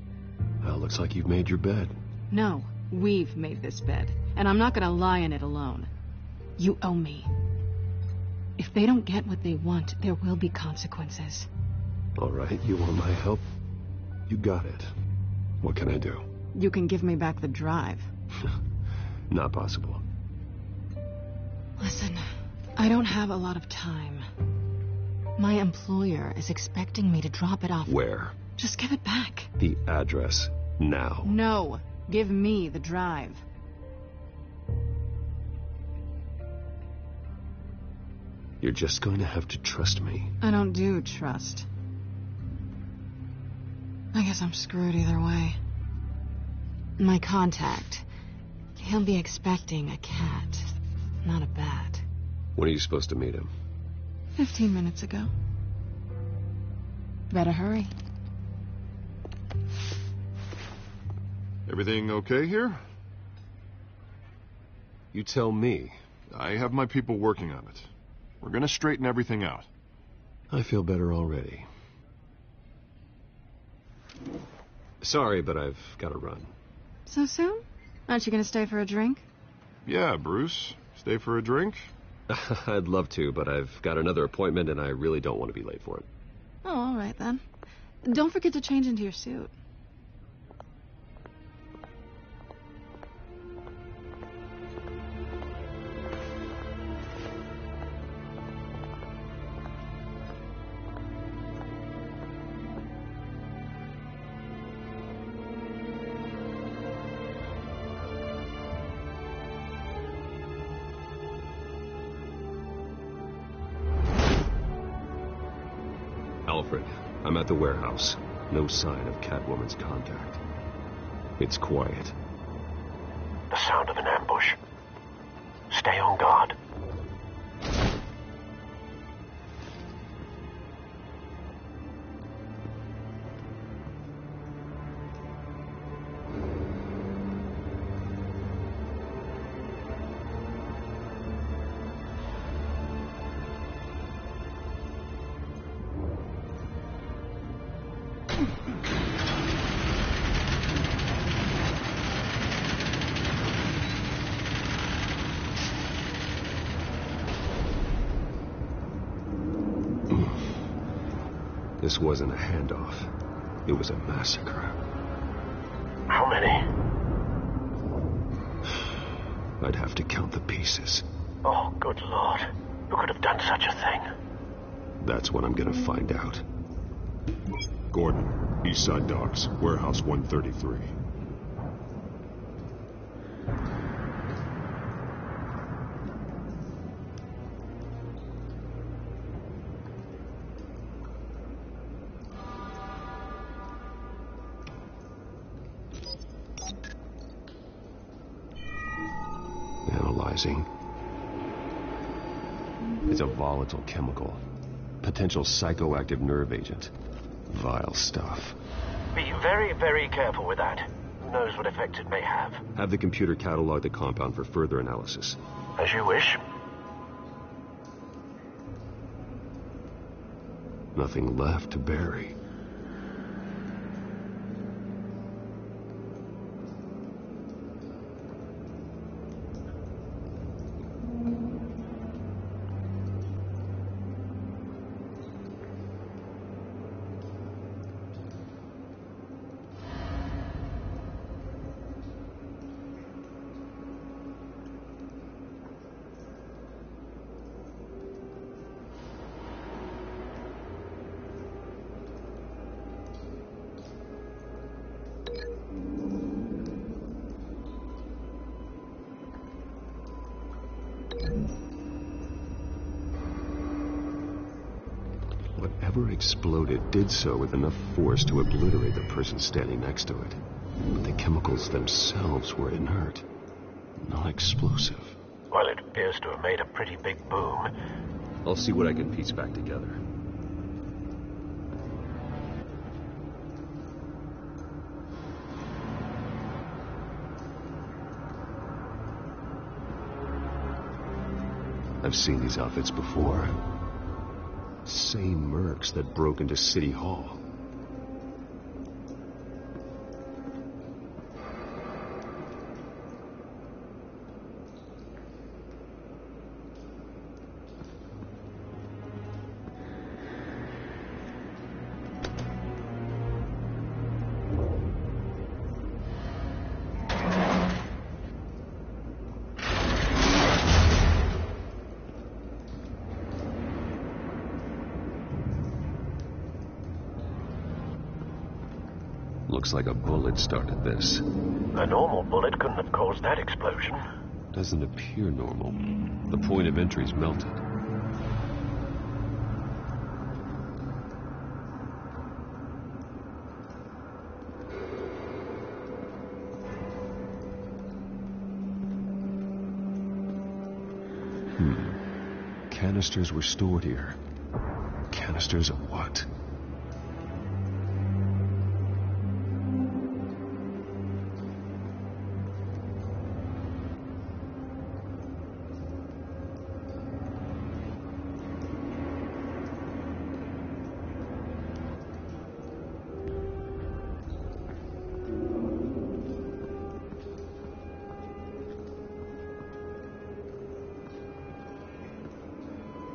Well, looks like you've made your bed. No, we've made this bed, and I'm not going to lie in it alone. You owe me. If they don't get what they want, there will be consequences. All right, you want my help? You got it. What can I do? You can give me back the drive. Not possible. Listen, I don't have a lot of time. My employer is expecting me to drop it off. Where? Just give it back. The address, now. No, give me the drive. You're just going to have to trust me. I don't do trust. I guess I'm screwed either way. My contact. He'll be expecting a cat, not a bat. When are you supposed to meet him? 15 minutes ago. Better hurry. Everything okay here? You tell me. I have my people working on it. We're gonna straighten everything out. I feel better already. Sorry, but I've got to run. So soon? Aren't you going to stay for a drink? Yeah, Bruce. Stay for a drink? I'd love to, but I've got another appointment and I really don't want to be late for it. Oh, all right then. Don't forget to change into your suit. Alfred, I'm at the warehouse. No sign of Catwoman's contact. It's quiet. The sound of an ambush. Stay on guard. This wasn't a handoff. It was a massacre. How many? I'd have to count the pieces. Oh, good Lord. Who could have done such a thing? That's what I'm gonna find out. Gordon, Eastside Docks, Warehouse 133. Analyzing. It's a volatile chemical. Potential psychoactive nerve agent. Vile stuff. Be very, very careful with that. Who knows what effect it may have. Have the computer catalog the compound for further analysis. As you wish. Nothing left to bury. Whatever exploded did so with enough force to obliterate the person standing next to it. But the chemicals themselves were inert, non-explosive. Well, it appears to have made a pretty big boom. I'll see what I can piece back together. I've seen these outfits before. Same mercs that broke into City Hall. Looks like a bullet started this. A normal bullet couldn't have caused that explosion. Doesn't appear normal. The point of entry's melted. Canisters were stored here. Canisters of what?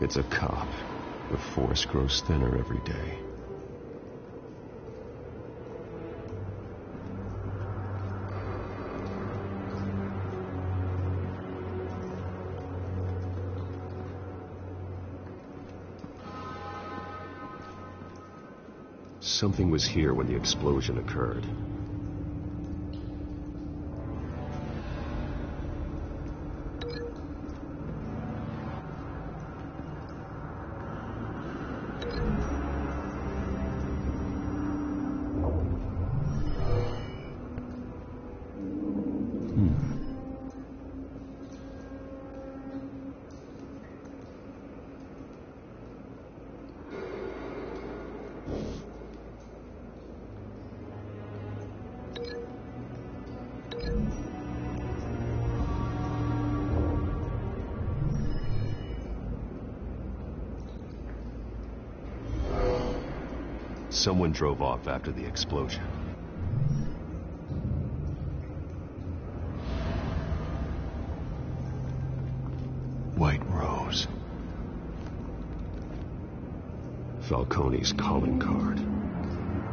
It's a cop. The force grows thinner every day. Something was here when the explosion occurred. Someone drove off after the explosion. White Rose. Falcone's calling card.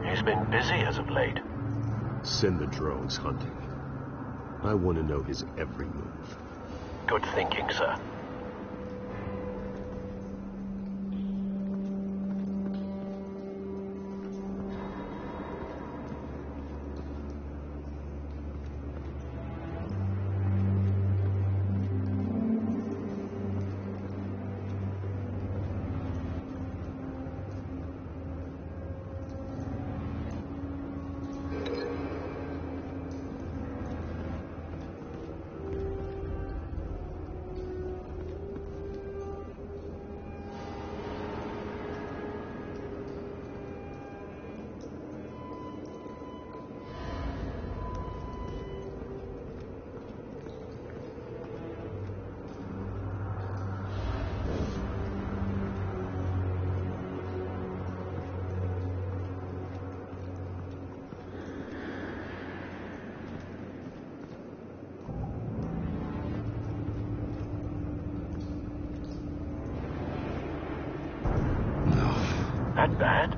He's been busy as of late. Send the drones hunting. I want to know his every move. Good thinking, sir. That bad?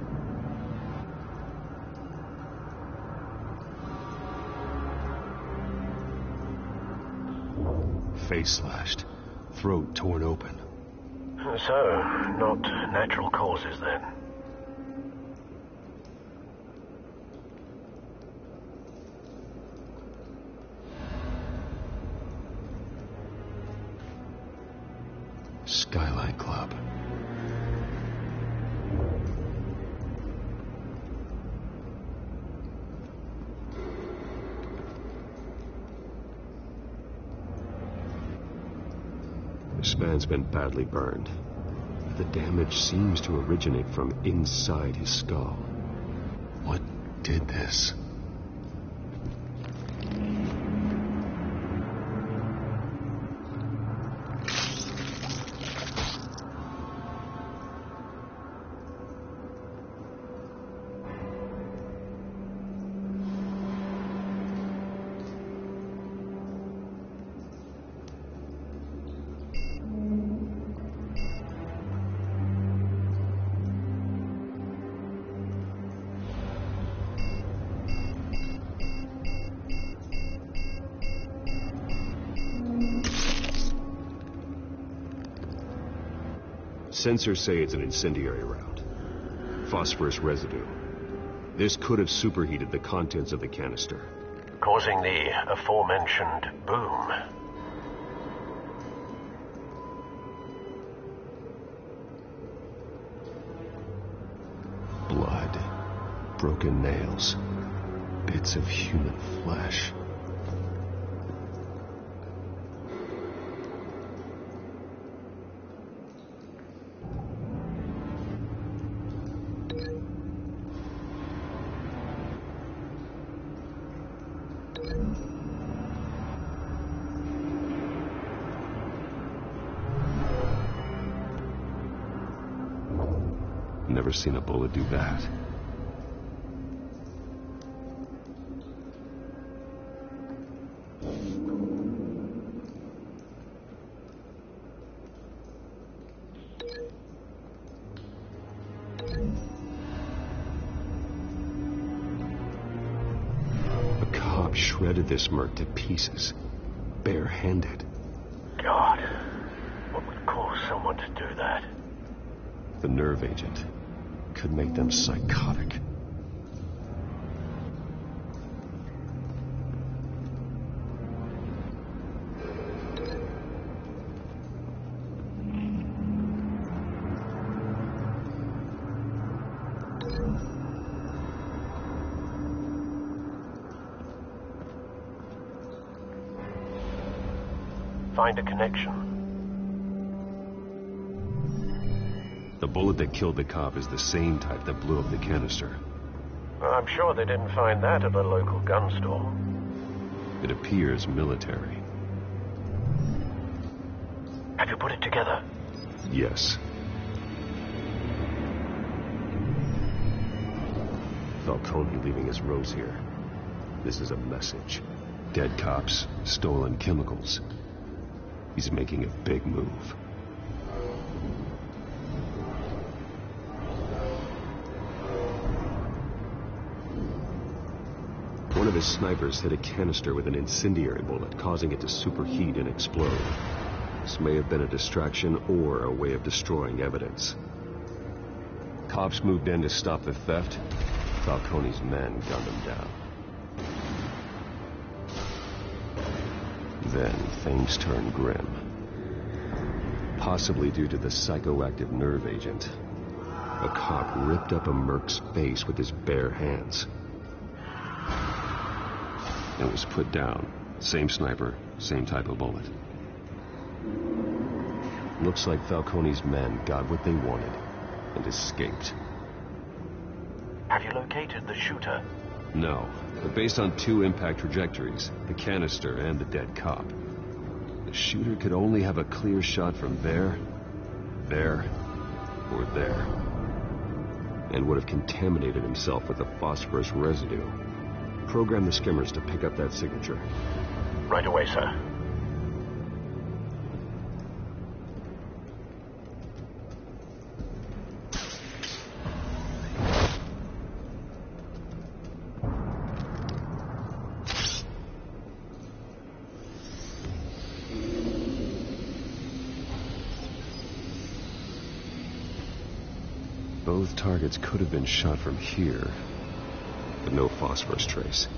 Face slashed, throat torn open. So, not natural causes then. Skyline Club. This man's been badly burned. The damage seems to originate from inside his skull. What did this? Sensors say it's an incendiary route. Phosphorus residue. This could have superheated the contents of the canister, causing the aforementioned boom. Blood. Broken nails. Bits of human flesh. Never seen a bullet do that. A cop shredded this merc to pieces, barehanded. God, what would cause someone to do that? The nerve agent could make them psychotic. Find a connection. The bullet that killed the cop is the same type that blew up the canister. I'm sure they didn't find that at a local gun store. It appears military. Have you put it together? Yes. Falcone leaving his rose here. This is a message. Dead cops, stolen chemicals. He's making a big move. One of his snipers hit a canister with an incendiary bullet, causing it to superheat and explode. This may have been a distraction or a way of destroying evidence. Cops moved in to stop the theft. Falcone's men gunned him down. Then things turned grim. Possibly due to the psychoactive nerve agent. A cop ripped up a merc's face with his bare hands. It was put down. Same sniper, same type of bullet. Looks like Falcone's men got what they wanted and escaped. Have you located the shooter? No, but based on 2 impact trajectories, the canister and the dead cop, the shooter could only have a clear shot from there, or there, and would have contaminated himself with the phosphorus residue. Program the skimmers to pick up that signature. Right away, sir. Both targets could have been shot from here, but no phosphorus trace.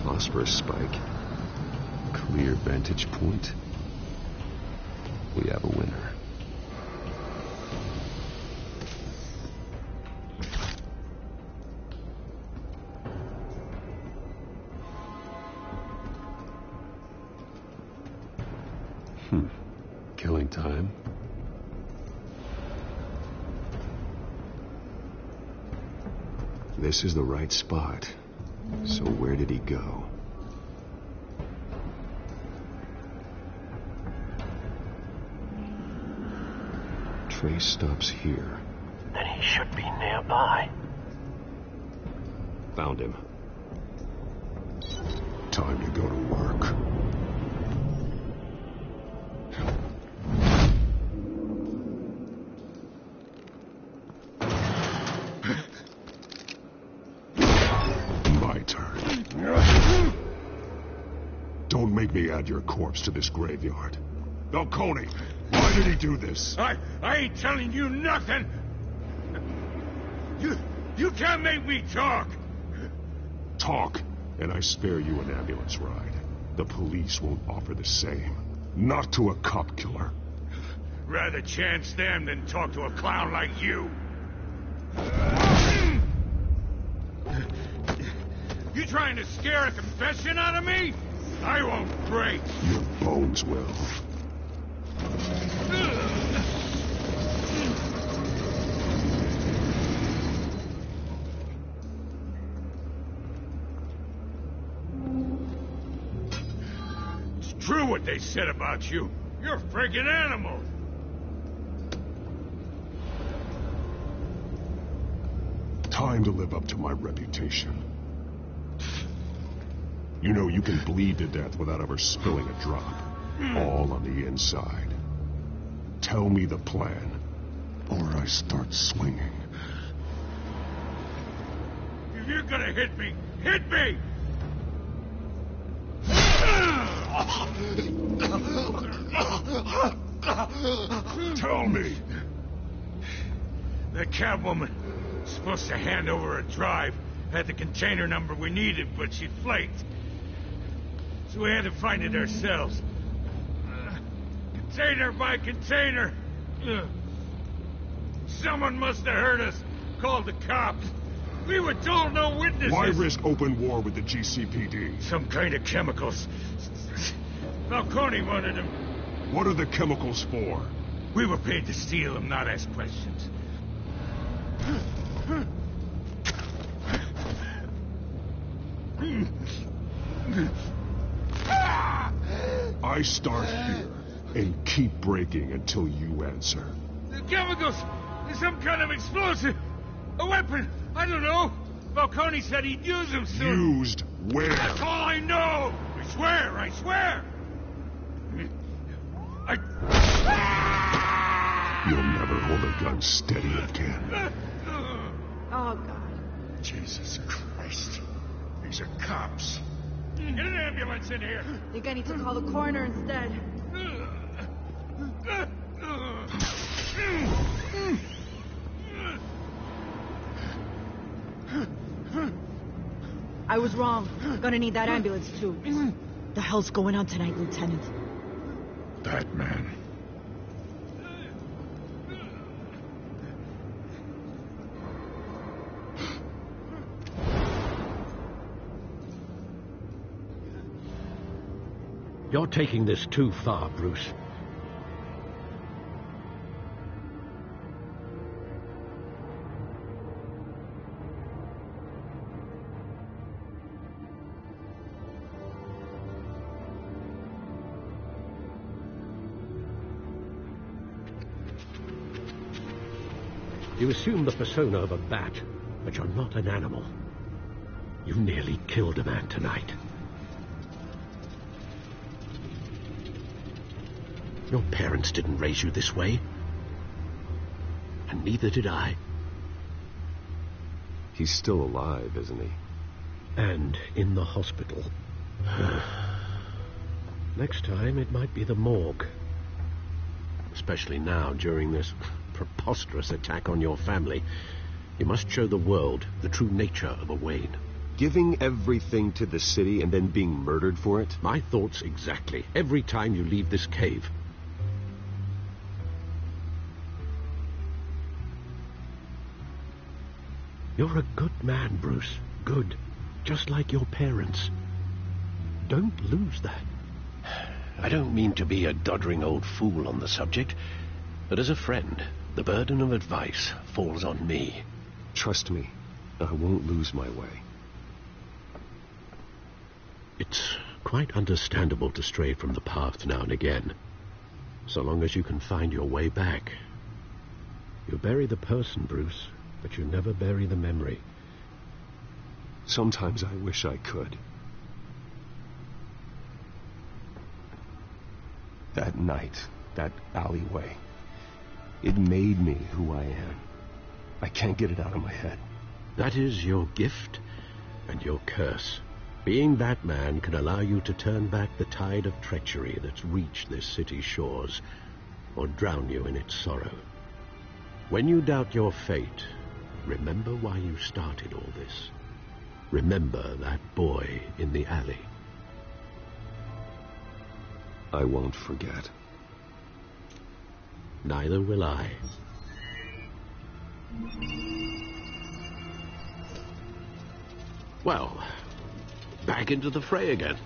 Phosphorus spike. Clear vantage point. We have a winner. Killing time. This is the right spot. So where did he go? Trace stops here. Then he should be nearby. Found him. Time to go to work. My turn. Don't make me add your corpse to this graveyard. Falcone, why did he do this? I ain't telling you nothing. You can't make me talk. Talk, and I spare you an ambulance ride. The police won't offer the same. Not to a cop killer. Rather chance them than talk to a clown like you. You trying to scare a confession out of me? I won't break. Your bones will. It's true what they said about you. You're a freaking animal. Time to live up to my reputation. You know you can bleed to death without ever spilling a drop. All on the inside. Tell me the plan, or I start swinging. If you're gonna hit me, hit me! Tell me! The Catwoman was supposed to hand over a drive. Had the container number we needed, but she flaked. So we had to find it ourselves. Container by container. Someone must have heard us. Called the cops. We were told no witnesses. Why risk open war with the GCPD? Some kind of chemicals. Falcone wanted them. What are the chemicals for? We were paid to steal them, not ask questions. I start here and keep breaking until you answer. The chemicals! There's some kind of explosive! A weapon! I don't know! Falcone said he'd use them soon. Used where? That's all I know! I swear! I swear! You'll never hold a gun steady again. Oh, God. Jesus Christ. These are cops. Get an ambulance in here! I think I need to call the coroner instead. I was wrong. Gonna need that ambulance, too. The hell's going on tonight, Lieutenant? Batman. You're taking this too far, Bruce. You assume the persona of a bat, but you're not an animal. You nearly killed a man tonight. Your parents didn't raise you this way. And neither did I. He's still alive, isn't he? And in the hospital. Next time, it might be the morgue. Especially now, during this preposterous attack on your family. You must show the world the true nature of a Wayne. Giving everything to the city and then being murdered for it? My thoughts exactly. Every time you leave this cave. You're a good man, Bruce. Good. Just like your parents. Don't lose that. I don't mean to be a doddering old fool on the subject, but as a friend, the burden of advice falls on me. Trust me, I won't lose my way. It's quite understandable to stray from the path now and again, so long as you can find your way back. You bury the person, Bruce, but you never bury the memory. Sometimes I wish I could. That night, that alleyway, it made me who I am. I can't get it out of my head. That is your gift and your curse. Being Batman can allow you to turn back the tide of treachery that's reached this city's shores, or drown you in its sorrow. When you doubt your fate, remember why you started all this. Remember that boy in the alley. I won't forget. Neither will I. Well, back into the fray again.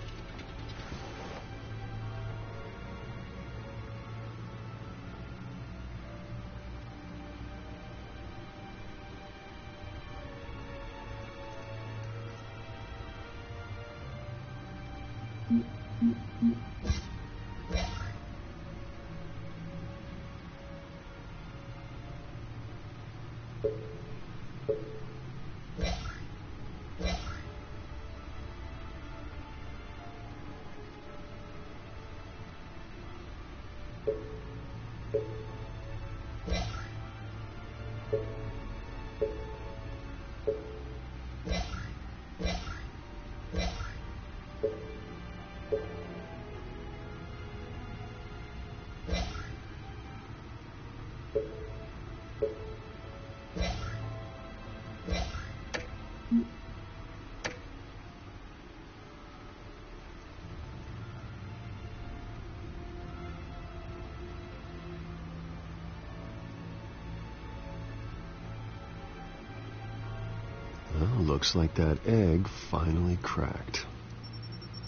Well, looks like that egg finally cracked.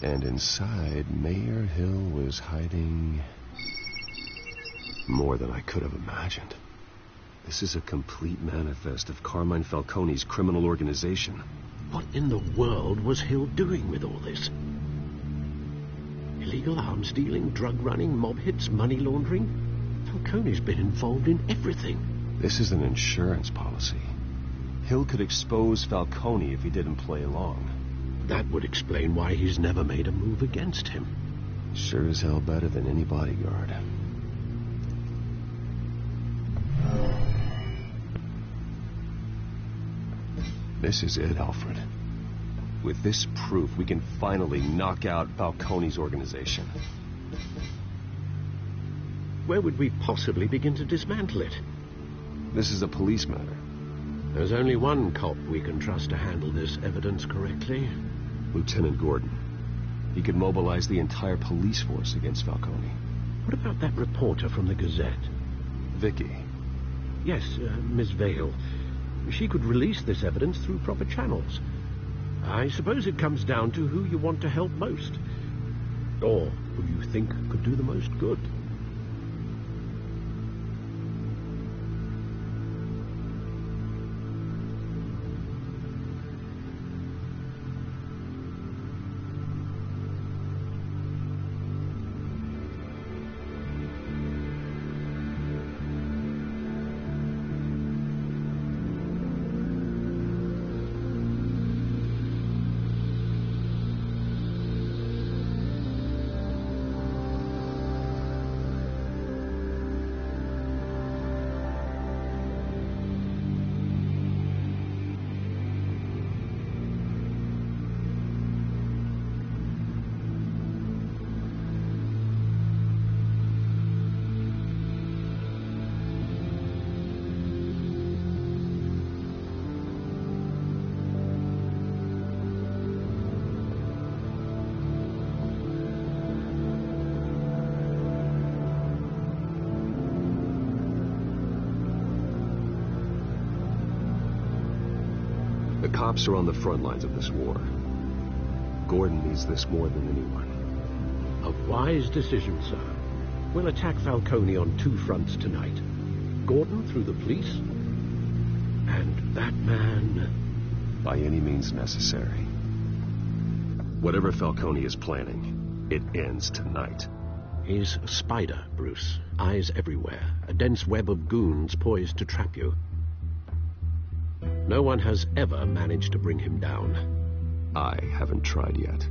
And inside, Mayor Hill was hiding more than I could have imagined. This is a complete manifest of Carmine Falcone's criminal organization. What in the world was Hill doing with all this? Illegal arms dealing, drug running, mob hits, money laundering? Falcone's been involved in everything. This is an insurance policy. Hill could expose Falcone if he didn't play along. That would explain why he's never made a move against him. Sure as hell better than any bodyguard. This is it, Alfred. With this proof, we can finally knock out Falcone's organization. Where would we possibly begin to dismantle it? This is a police matter. There's only one cop we can trust to handle this evidence correctly. Lieutenant Gordon. He could mobilize the entire police force against Falcone. What about that reporter from the Gazette? Vicky. Yes, Miss Vale. She could release this evidence through proper channels. I suppose it comes down to who you want to help most. Or who you think could do the most good. The cops are on the front lines of this war. Gordon needs this more than anyone. A wise decision, sir. We'll attack Falcone on two fronts tonight. Gordon through the police, and that man... by any means necessary. Whatever Falcone is planning, it ends tonight. He's a spider, Bruce. Eyes everywhere. A dense web of goons poised to trap you. No one has ever managed to bring him down. I haven't tried yet.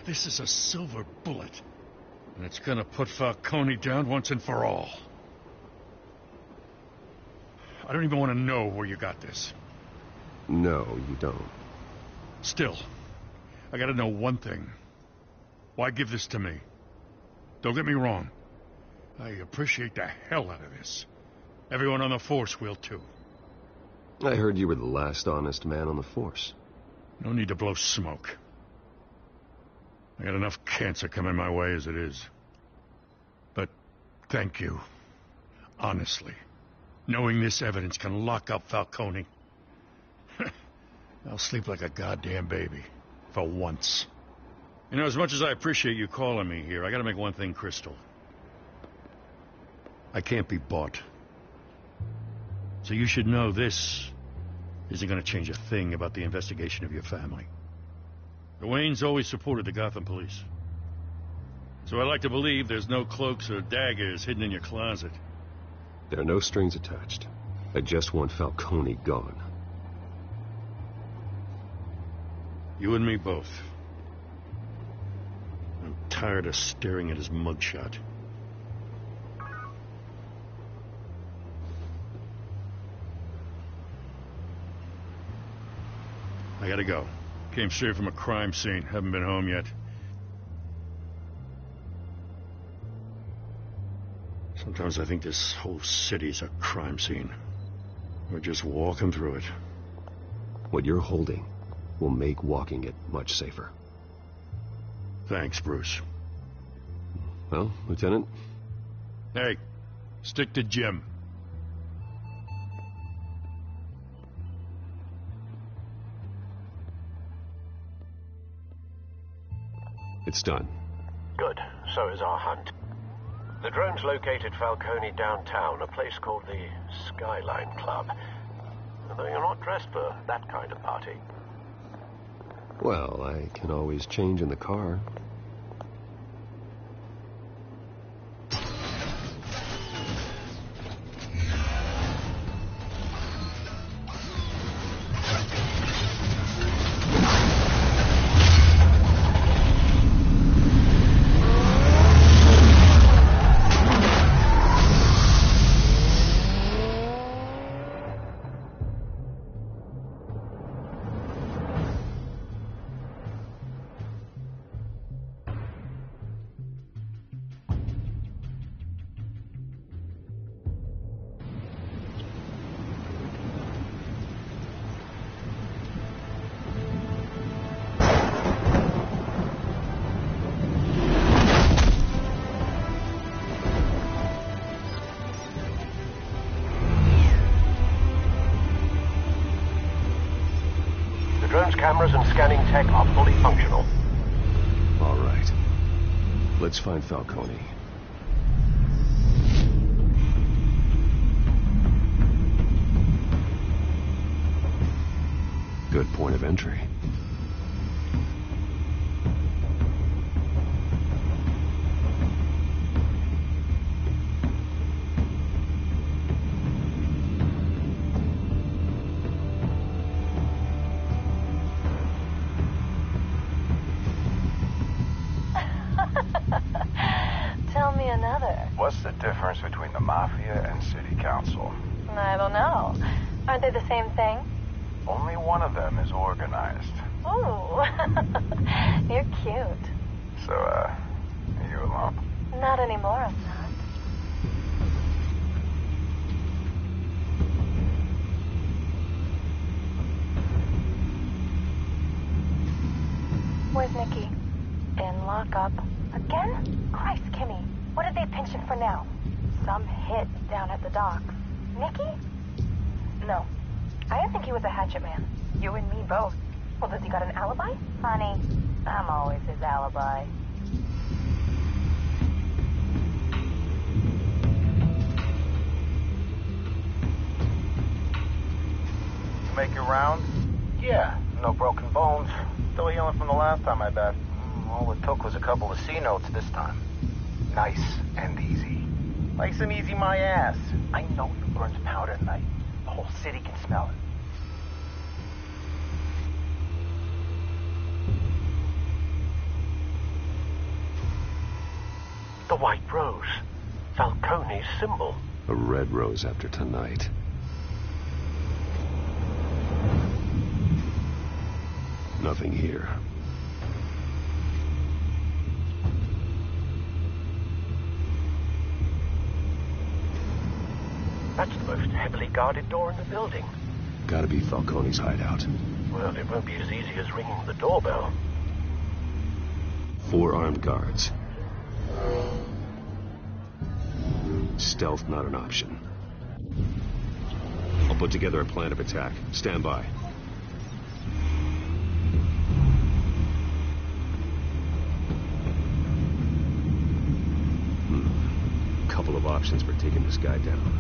This is a silver bullet. And it's gonna put Falcone down once and for all. I don't even want to know where you got this. No, you don't. Still, I gotta know one thing. Why give this to me? Don't get me wrong. I appreciate the hell out of this. Everyone on the force will, too. I heard you were the last honest man on the force. No need to blow smoke. I got enough cancer coming my way as it is. But thank you. Honestly. Knowing this evidence can lock up Falcone. I'll sleep like a goddamn baby. For once. You know, as much as I appreciate you calling me here, I gotta make one thing crystal. I can't be bought. So you should know this isn't gonna change a thing about the investigation of your family. The Waynes always supported the Gotham police. So I like to believe there's no cloaks or daggers hidden in your closet. There are no strings attached. I just want Falcone gone. You and me both. I'm tired of staring at his mugshot. I gotta go. Came straight from a crime scene. Haven't been home yet. Sometimes I think this whole city's a crime scene. We're just walking through it. What you're holding will make walking it much safer. Thanks, Bruce. Well, Lieutenant? Hey, stick to Jim. It's done. Good. So is our hunt. The drone's located Falcone downtown, a place called the Skyline Club. Though you're not dressed for that kind of party. Well, I can always change in the car. Cameras and scanning tech are fully functional. All right. Let's find Falcone. Good point of entry. Tell me another. What's the difference between the Mafia and City Council? I don't know. Aren't they the same thing? Only one of them is organized. Ooh. You're cute. So, are you alone? Not anymore, I'm not. Where's Nikki? In lockup. Again? Christ, Kimmy. What did they pinch him for now? Some hit down at the docks. Nikki? No. I didn't think he was a hatchet man. You and me both. Well, does he got an alibi? Honey, I'm always his alibi. Make your round? Yeah, no broken bones. Still healing from the last time, I bet. All it took was a couple of C notes this time. Nice and easy. Nice and easy, my ass. I know he burns powder at night. The whole city can smell it. The white rose. Falcone's symbol. A red rose after tonight. Nothing here. That's the most heavily guarded door in the building. Gotta be Falcone's hideout. Well, it won't be as easy as ringing the doorbell. 4 armed guards. Stealth not an option. I'll put together a plan of attack. Stand by. Couple of options for taking this guy down.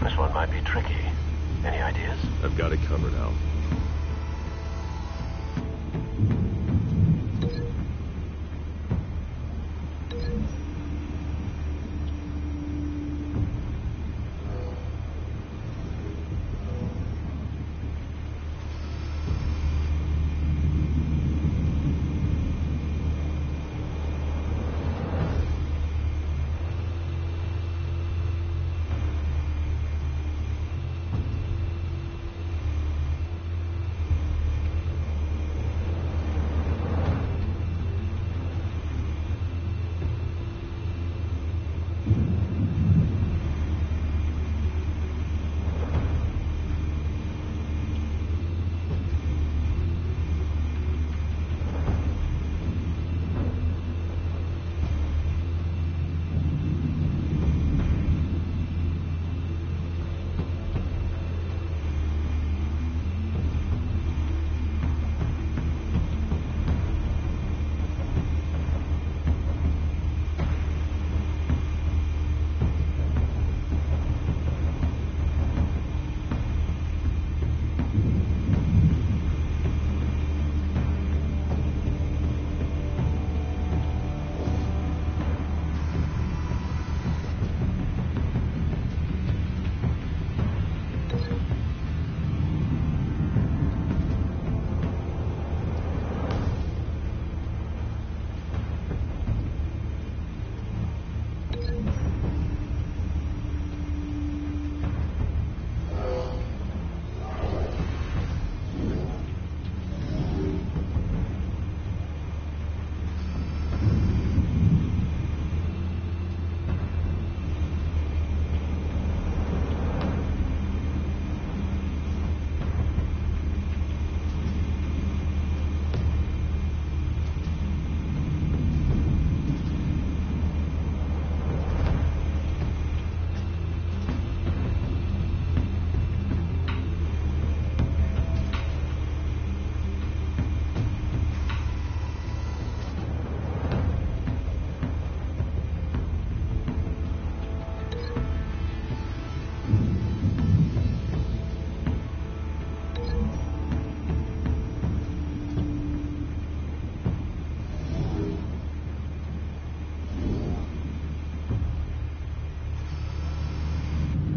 This one might be tricky. Any ideas? I've got it covered, Al.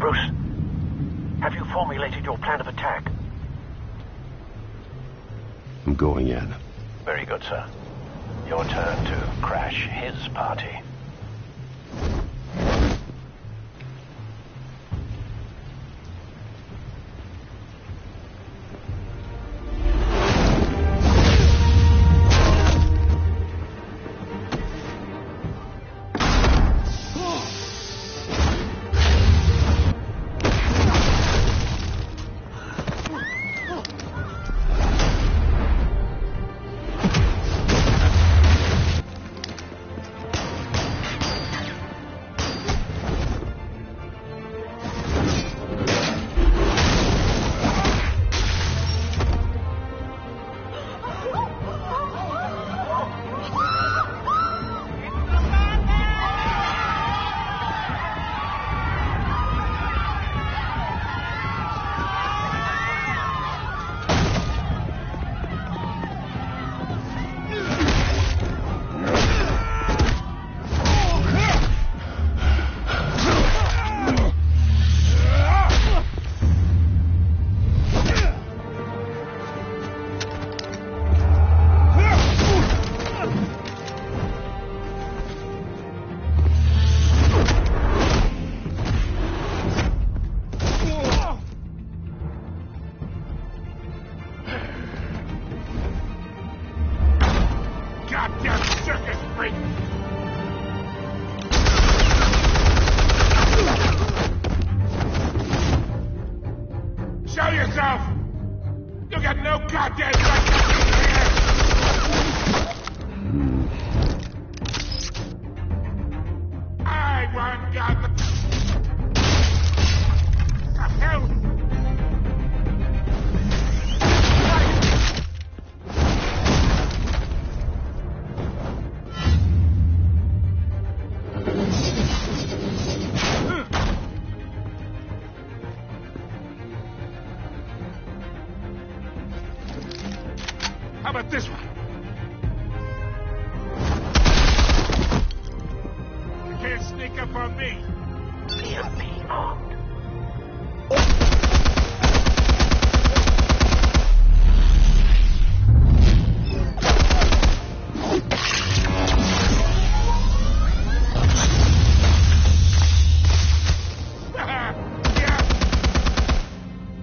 Bruce, have you formulated your plan of attack? I'm going in. Very good, sir. Your turn to crash his party. got no goddamn right to be here! I want Gotham! The hell? How about this one? You can't sneak up on me. PMP armed.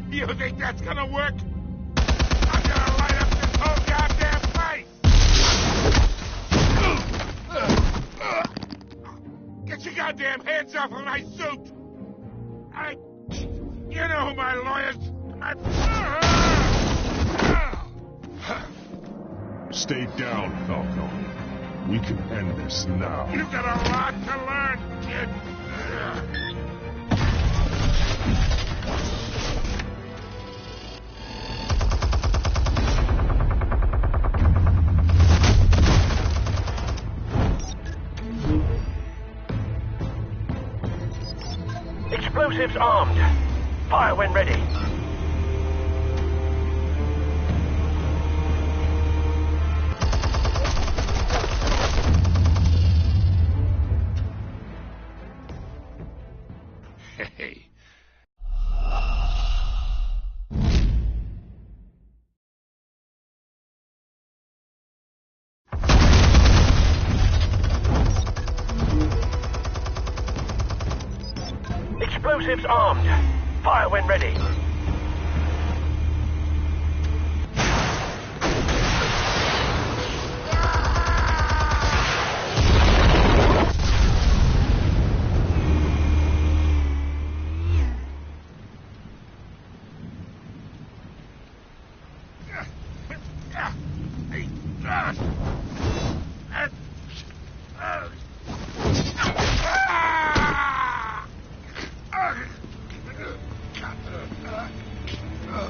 You think that's gonna work? I'm gonna light up this whole goddamn place! Get your goddamn hands off of my suit! You know who my lawyers... Stay down, Falcon. We can end this now. You've got a lot to learn, kid. Explosives armed. Fire when ready. Hey. Explosives armed. Fire when ready.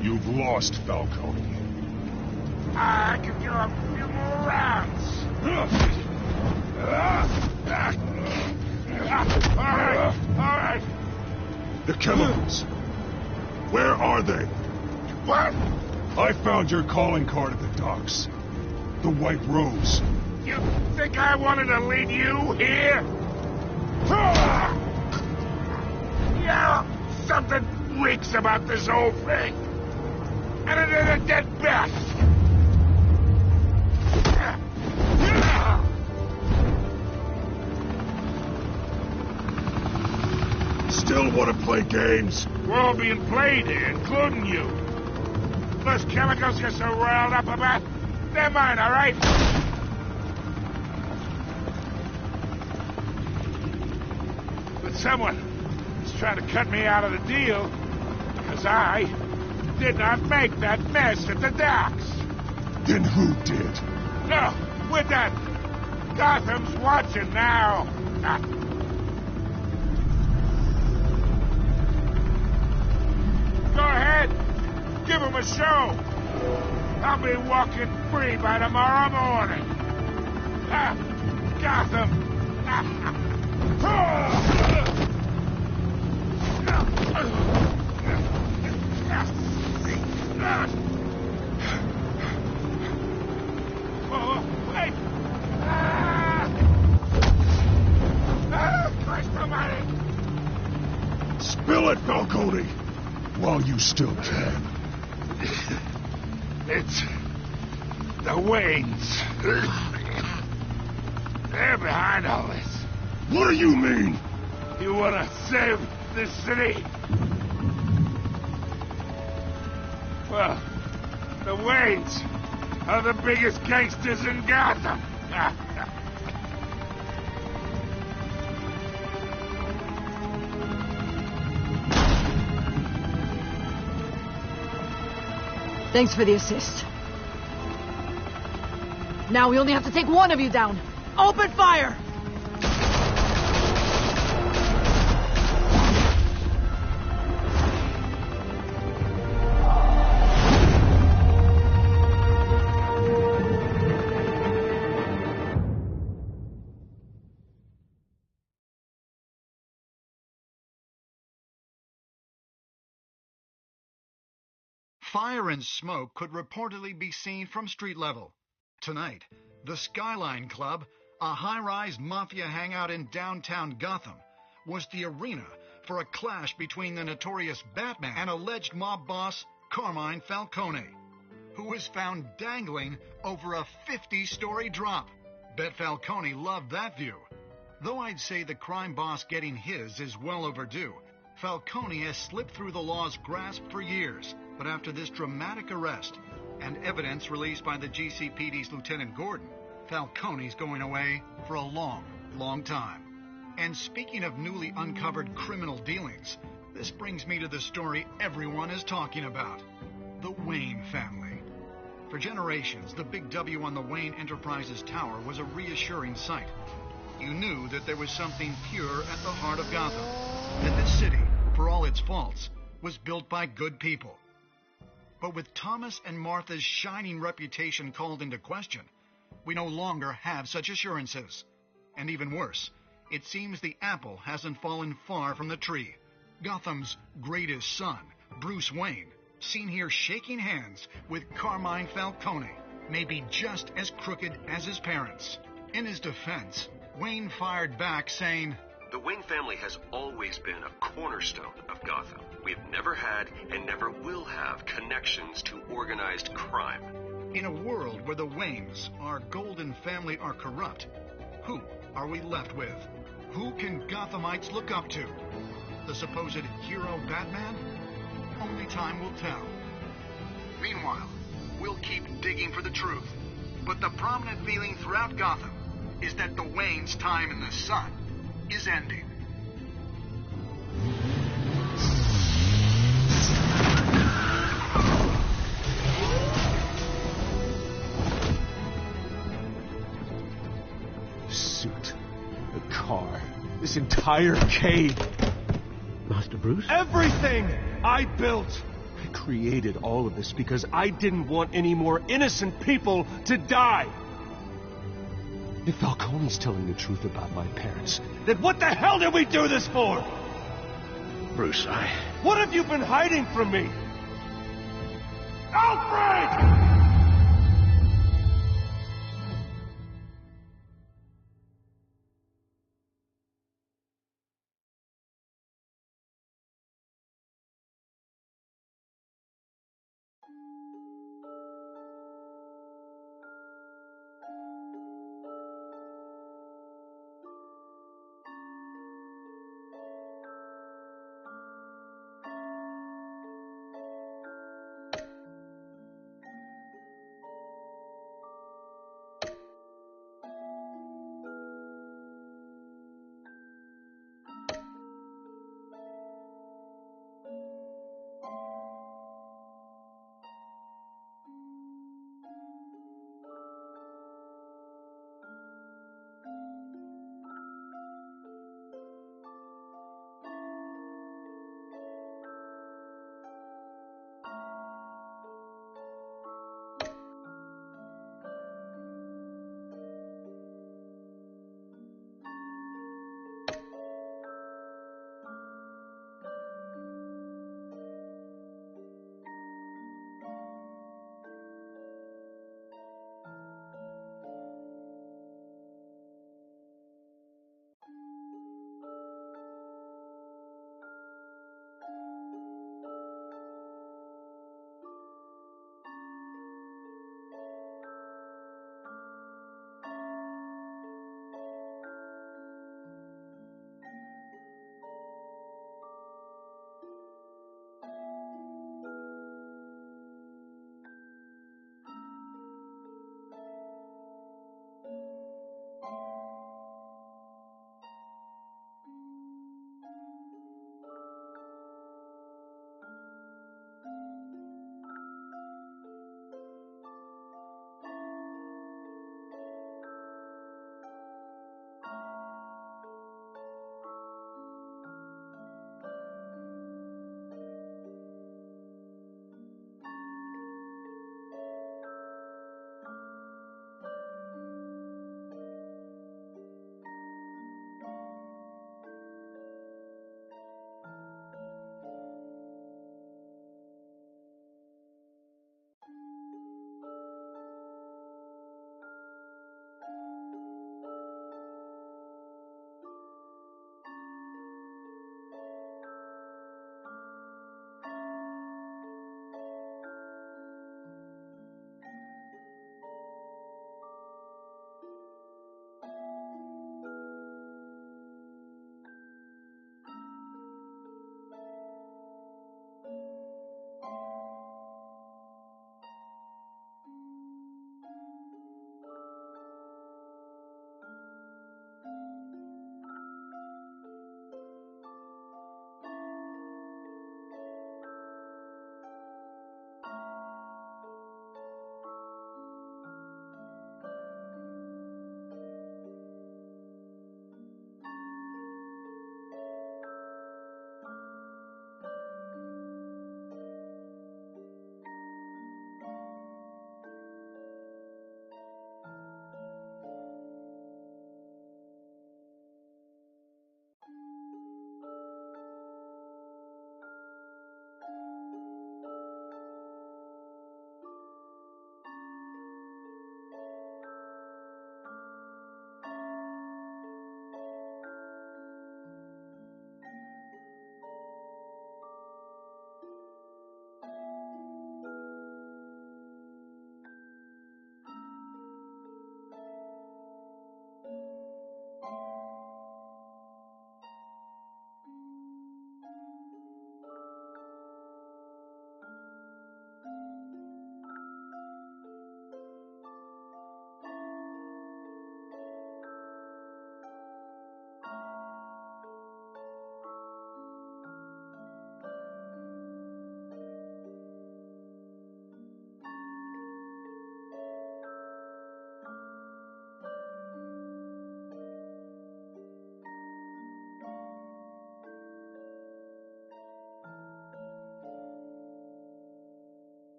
You've lost, Falcone. I could go a few more rounds. All right. The chemicals. Where are they? What? I found your calling card at the docks. The White Rose. You think I wanted to leave you here? Yeah, something reeks about this whole thing. And it is a dead bat. Still want to play games? We're all being played here, including you. Those chemicals you're so riled up about, they're mine, all right? But someone is trying to cut me out of the deal because I did not make that mess at the docks. Then who did? No, we're done. Gotham's watching now. Go ahead. Give him a show. I'll be walking free by tomorrow morning. Gotham. Oh, wait. Christ almighty. Spill it, Falcone, while you still can. It's the Waynes. They're behind all this. What do you mean? You want to save this city? Well, the Waynes are the biggest gangsters in Gotham. Thanks for the assist. Now we only have to take one of you down. Open fire! Fire and smoke could reportedly be seen from street level. Tonight, the Skyline Club, a high-rise mafia hangout in downtown Gotham, was the arena for a clash between the notorious Batman and alleged mob boss Carmine Falcone, who was found dangling over a 50-story drop. Bet Falcone loved that view. Though I'd say the crime boss getting his is well overdue, Falcone has slipped through the law's grasp for years. But after this dramatic arrest and evidence released by the GCPD's Lieutenant Gordon, Falcone's going away for a long, long time. And speaking of newly uncovered criminal dealings, this brings me to the story everyone is talking about: the Wayne family. For generations, the big W on the Wayne Enterprises Tower was a reassuring sight. You knew that there was something pure at the heart of Gotham, that this city, for all its faults, was built by good people. But with Thomas and Martha's shining reputation called into question, we no longer have such assurances. And even worse, it seems the apple hasn't fallen far from the tree. Gotham's greatest son, Bruce Wayne, seen here shaking hands with Carmine Falcone, may be just as crooked as his parents. In his defense, Wayne fired back saying, "The Wayne family has always been a cornerstone of Gotham. We've never had and never will have connections to organized crime." In a world where the Waynes, our golden family, are corrupt, who are we left with? Who can Gothamites look up to? The supposed hero Batman? Only time will tell. Meanwhile, we'll keep digging for the truth. But the prominent feeling throughout Gotham is that the Waynes' time in the sun is ending. Suit, the car, this entire cave. Master Bruce? Everything I built. I created all of this because I didn't want any more innocent people to die. If Falcone's telling the truth about my parents, then what the hell did we do this for? Bruce, What have you been hiding from me? Alfred!